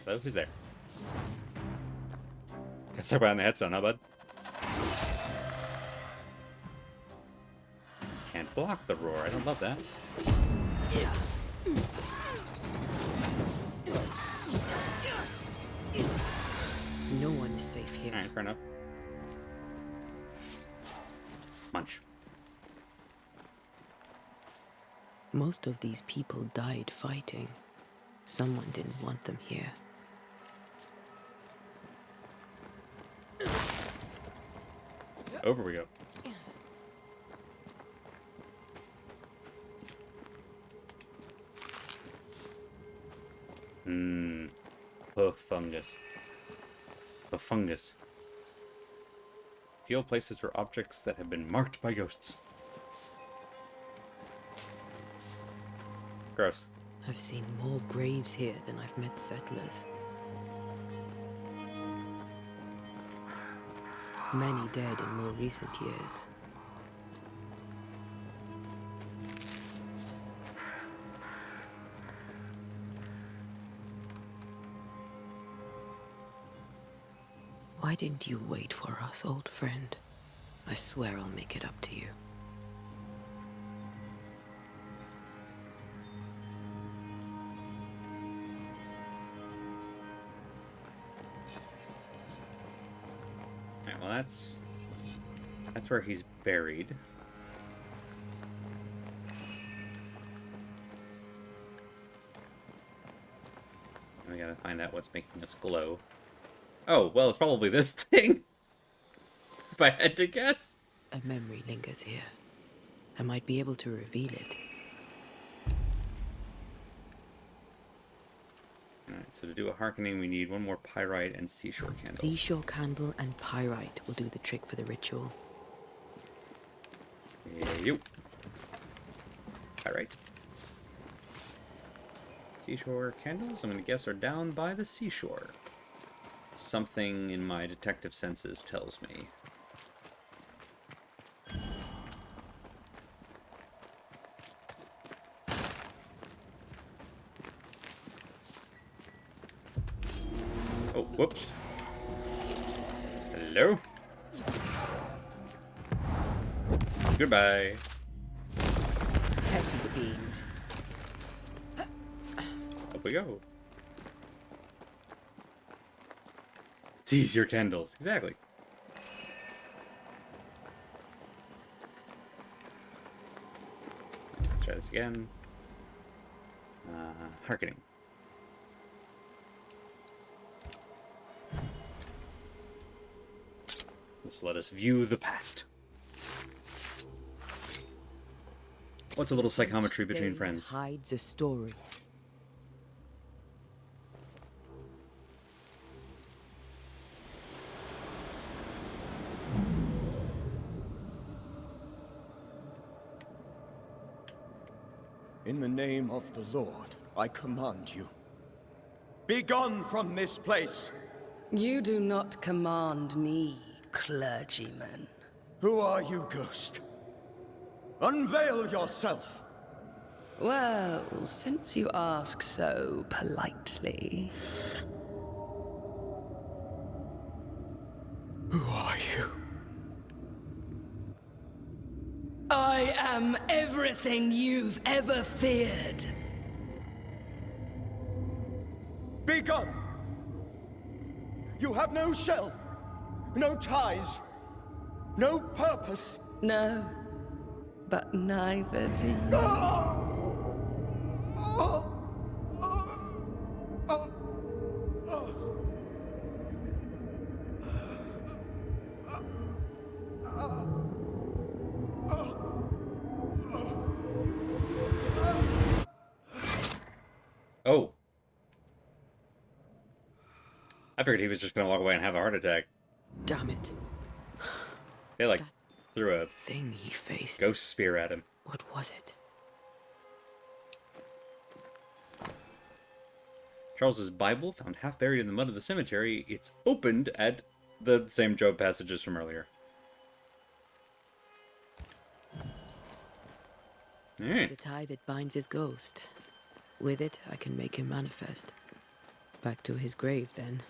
S1: So, who's there? Got stuck behind the headstone, huh, bud? Can't block the roar. I don't love that.
S4: No one is safe here.
S1: Alright, fair enough. Munch.
S4: Most of these people died fighting. Someone didn't want them here.
S1: Over we go. Fungus. The fungus. Feel places or objects that have been marked by ghosts. Gross.
S4: I've seen more graves here than I've met settlers. Many dead in more recent years. Why didn't you wait for us, old friend? I swear I'll make it up to you.
S1: Well, that's where he's buried. And we gotta find out what's making us glow. Oh, well, it's probably this thing. If I had to guess.
S4: A memory lingers here. I might be able to reveal it.
S1: Alright, so to do a hearkening, we need one more pyrite and seashore candles.
S4: Seashore candle and pyrite will do the trick for the ritual.
S1: Yep. Pyrite. Seashore candles, I'm gonna guess, are down by the seashore. Something in my detective senses tells me. Oh, whoops. Hello? Goodbye.
S4: Petty fiend.
S1: Up we go. Seize your candles. Exactly. Let's try this again. Hearkening. Let's let us view the past. What's a little psychometry between friends?
S4: Hides a story.
S5: In the name of the Lord, I command you. Be gone from this place!
S12: You do not command me, clergyman.
S5: Who are you, ghost? Unveil yourself!
S12: Well, since you ask so politely.
S5: Who are you?
S12: I am everything you've ever feared.
S5: Be gone! You have no shell, no ties, no purpose.
S12: No, but neither do you.
S1: Oh. I figured he was just gonna walk away and have a heart attack.
S4: Damn it.
S1: They like threw a
S4: Thing he faced.
S1: ghost spear at him.
S4: What was it?
S1: Charles's Bible, found half buried in the mud of the cemetery. It's opened at the same Job passages from earlier. Alright.
S4: The tie that binds his ghost. With it, I can make him manifest. Back to his grave, then.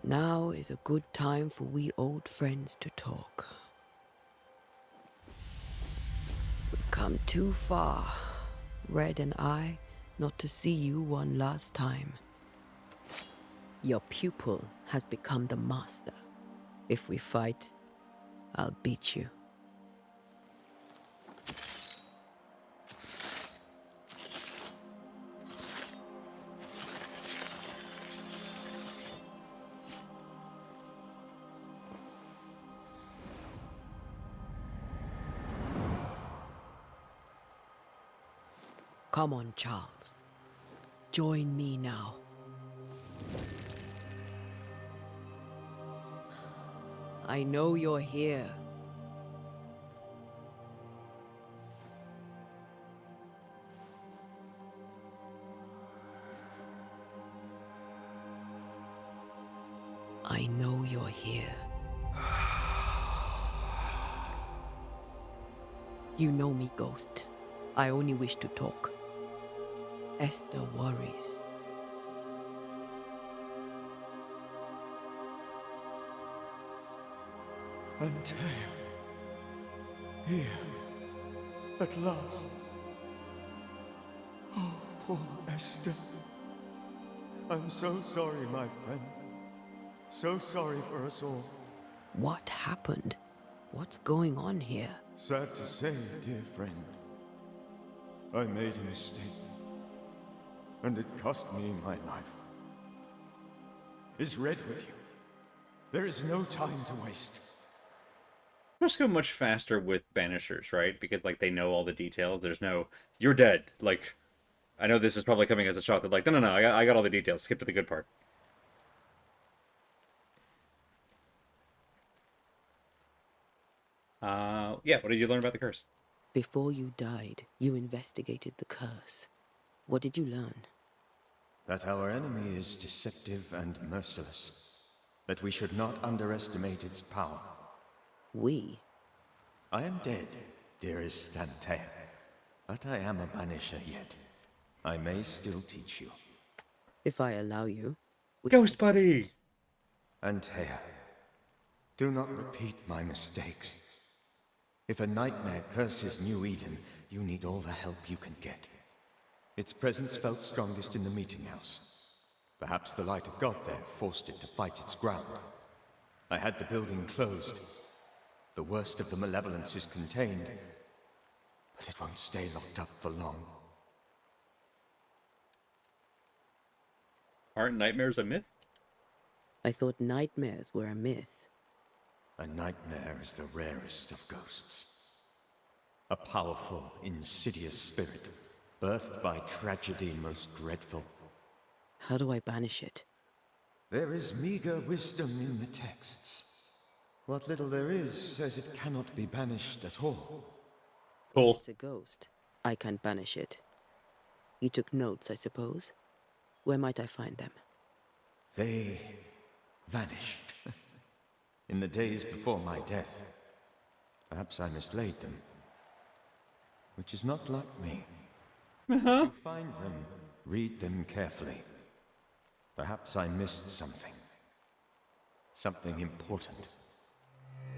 S4: Now is a good time for we old friends to talk. We've come too far, Red and I, not to see you one last time. Your pupil has become the master. If we fight, I'll beat you. Come on, Charles. Join me now. I know you're here. I know you're here. You know me, Ghost. I only wish to talk. Esther worries.
S5: Until here,
S8: At last. Oh, poor Esther. I'm so sorry, my friend. So sorry for us all.
S4: What happened? What's going on here?
S8: Sad to say, dear friend, I made a mistake. And it cost me my life. Is Red with you? There is no time to waste.
S1: Must go much faster with Banishers, right? Because, like, they know all the details. There's no, you're dead. Like, I know this is probably coming as a shock. They're like, no, I got all the details. Skip to the good part. Yeah, what did you learn about the curse?
S4: Before you died, you investigated the curse. What did you learn?
S5: That our enemy is deceptive and merciless. That we should not underestimate its power.
S4: We?
S5: I am dead, dearest Antea. But I am a banisher yet. I may still teach you.
S4: If I allow you.
S1: Ghost buddy!
S5: Antea, do not repeat my mistakes. If a nightmare curses New Eden, you need all the help you can get. Its presence felt strongest in the meeting house. Perhaps the light of God there forced it to fight its ground. I had the building closed. The worst of the malevolence is contained, but it won't stay locked up for long.
S1: Aren't nightmares a myth?
S4: I thought nightmares were a myth.
S5: A nightmare is the rarest of ghosts. A powerful, insidious spirit, birthed by tragedy most dreadful.
S4: How do I banish it?
S5: There is meager wisdom in the texts. What little there is says it cannot be banished at all.
S1: Cool.
S4: It's a ghost. I can't banish it. You took notes, I suppose? Where might I find them?
S5: They vanished. In the days before my death. Perhaps I mislaid them. Which is not like me. If you find them, read them carefully. Perhaps I missed something. Something important.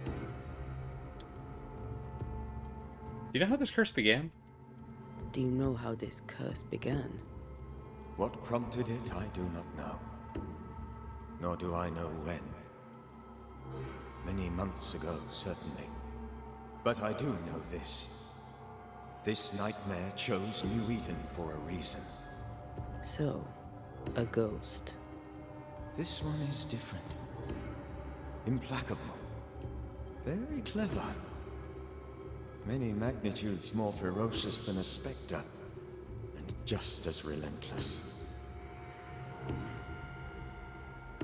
S1: Do you know how this curse began?
S4: Do you know how this curse began?
S5: What prompted it, I do not know. Nor do I know when. Many months ago, certainly. But I do know this. This nightmare chose New Eden for a reason.
S4: So, a ghost.
S5: This one is different. Implacable. Very clever. Many magnitudes more ferocious than a spectre. And just as relentless.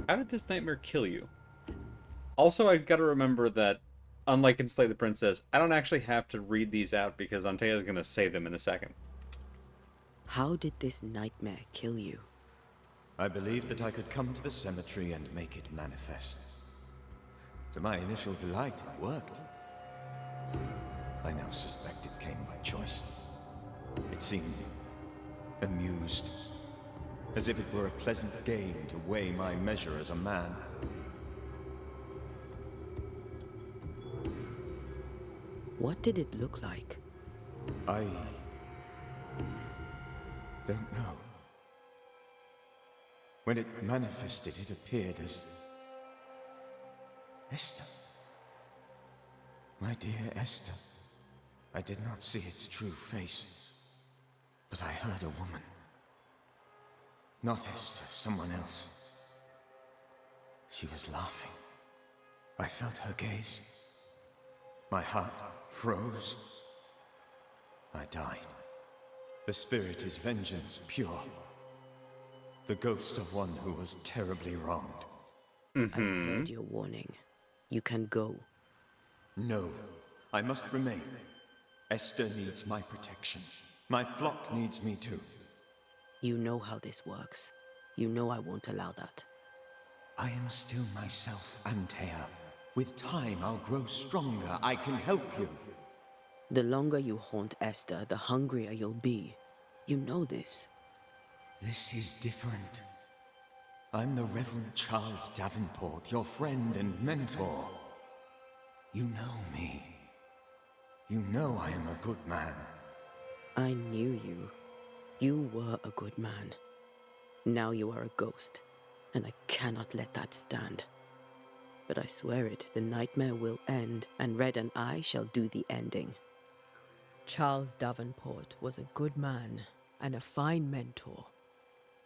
S1: How did this nightmare kill you? Also, I've got to remember that, unlike in Slay the Princess, I don't actually have to read these out because Antea's going to say them in a second.
S4: How did this nightmare kill you?
S5: I believed that I could come to the cemetery and make it manifest. To my initial delight, it worked. I now suspect it came by choice. It seemed amused, as if it were a pleasant game to weigh my measure as a man.
S4: What did it look like?
S5: I don't know. When it manifested, it appeared as Esther. My dear Esther. I did not see its true face, but I heard a woman. Not Esther, someone else. She was laughing. I felt her gaze. My heart froze. I died. The spirit is vengeance pure. The ghost of one who was terribly wronged.
S4: I've heard your warning. You can go.
S5: No, I must remain. Esther needs my protection. My flock needs me too.
S4: You know how this works. You know I won't allow that.
S5: I am still myself, Antea. With time, I'll grow stronger. I can help you.
S4: The longer you haunt Esther, the hungrier you'll be. You know this.
S5: This is different. I'm the Reverend Charles Davenport, your friend and mentor. You know me. You know I am a good man.
S4: I knew you. You were a good man. Now you are a ghost, and I cannot let that stand. But I swear it, the nightmare will end, and Red and I shall do the ending. Charles Davenport was a good man and a fine mentor.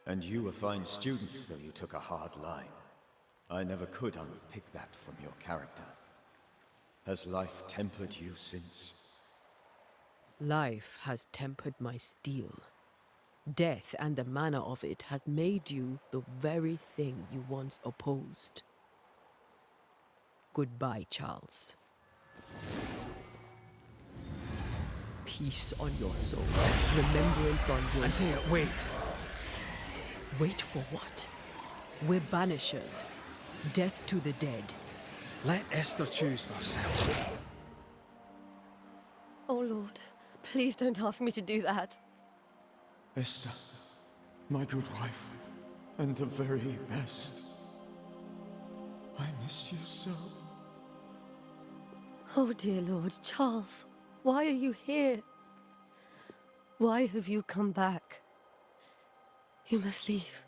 S5: And you a fine student, though you took a hard line. I never could unpick that from your character. Has life tempered you since?
S4: Life has tempered my steel. Death and the manner of it has made you the very thing you once opposed. Goodbye, Charles. Peace on your soul. Remembrance on your...
S3: Antea, wait.
S4: Wait for what? We're banishers. Death to the dead.
S3: Let Esther choose for herself.
S10: Oh, Lord, please don't ask me to do that.
S5: Esther, my good wife, and the very best. I miss you so.
S10: Oh, dear Lord, Charles, why are you here? Why have you come back? You must leave,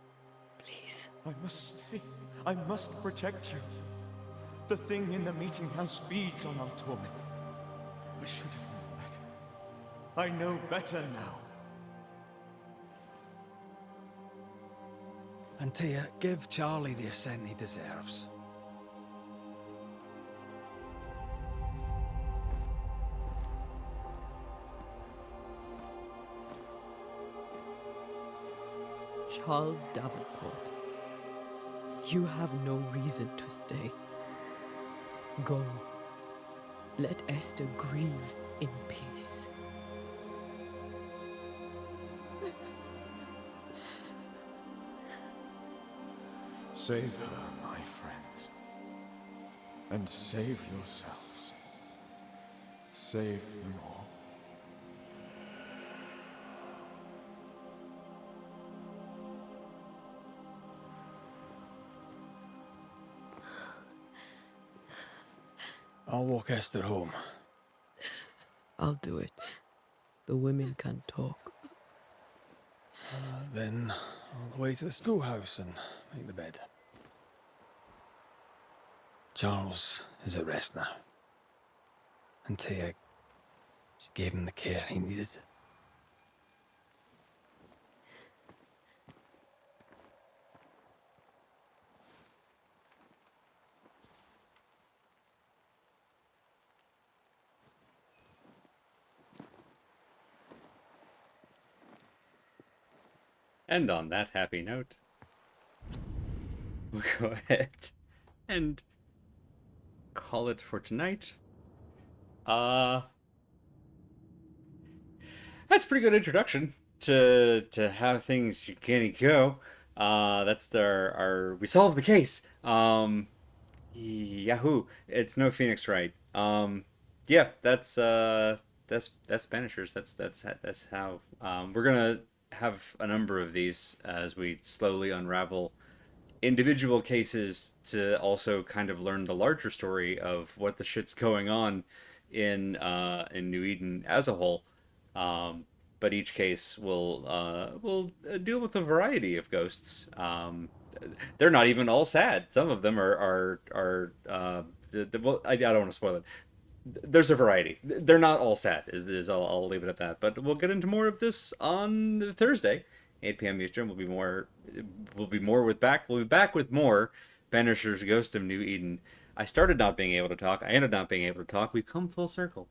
S10: please.
S5: I must stay. I must protect you. The thing in the meeting house feeds on our torment. I should have known better. I know better now.
S3: Antea, give Charlie the ascent he deserves.
S4: Charles Davenport, you have no reason to stay. Go. Let Esther grieve in peace.
S5: Save her, my friends. And save yourselves. Save them all.
S3: I'll walk Esther home.
S4: I'll do it. The women can talk.
S3: Then all the way to the schoolhouse and make the bed. Charles is at rest now. Antea, she gave him the care he needed.
S1: And on that happy note, we'll go ahead and call it for tonight. That's a pretty good introduction to how things can go. That's our we solved the case. Yahoo! It's no Phoenix Wright. Yeah, that's Banishers. That's how we're gonna have a number of these as we slowly unravel individual cases to also kind of learn the larger story of what the shit's going on in New Eden as a whole. But each case will deal with a variety of ghosts. They're not even all sad. Some of them well, I don't want to spoil it. There's a variety. They're not all sad. I'll leave it at that. But we'll get into more of this on Thursday, 8 p.m. Eastern. We'll be more. We'll be more with back. We'll be back with more Banisher's Ghost of New Eden. I started not being able to talk. I ended up not being able to talk. We've come full circle.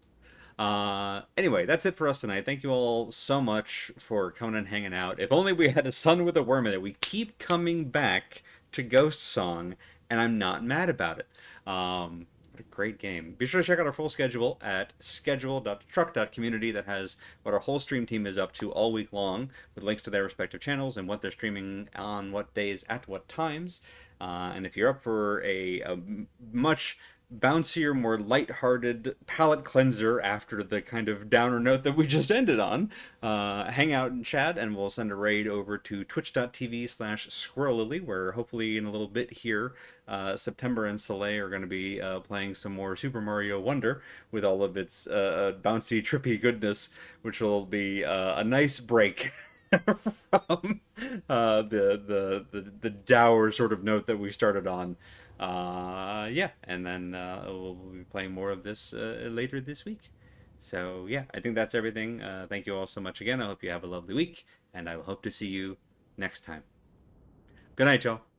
S1: Anyway, that's it for us tonight. Thank you all so much for coming and hanging out. If only we had a sun with a worm in it. We keep coming back to Ghost Song, and I'm not mad about it. What a great game. Be sure to check out our full schedule at schedule.truck.community. That has what our whole stream team is up to all week long, with links to their respective channels and what they're streaming on what days at what times. And if you're up for a much bouncier, more lighthearted palate cleanser after the kind of downer note that we just ended on, hang out and chat, and we'll send a raid over to twitch.tv/squirrellily, where hopefully in a little bit here, September and Soleil are going to be playing some more Super Mario Wonder with all of its bouncy, trippy goodness, which will be a nice break from the dour sort of note that we started on. Yeah, and then we'll be playing more of this later this week. So yeah, I think that's everything. Thank you all so much again. I hope you have a lovely week, and I will hope to see you next time. Good night, y'all.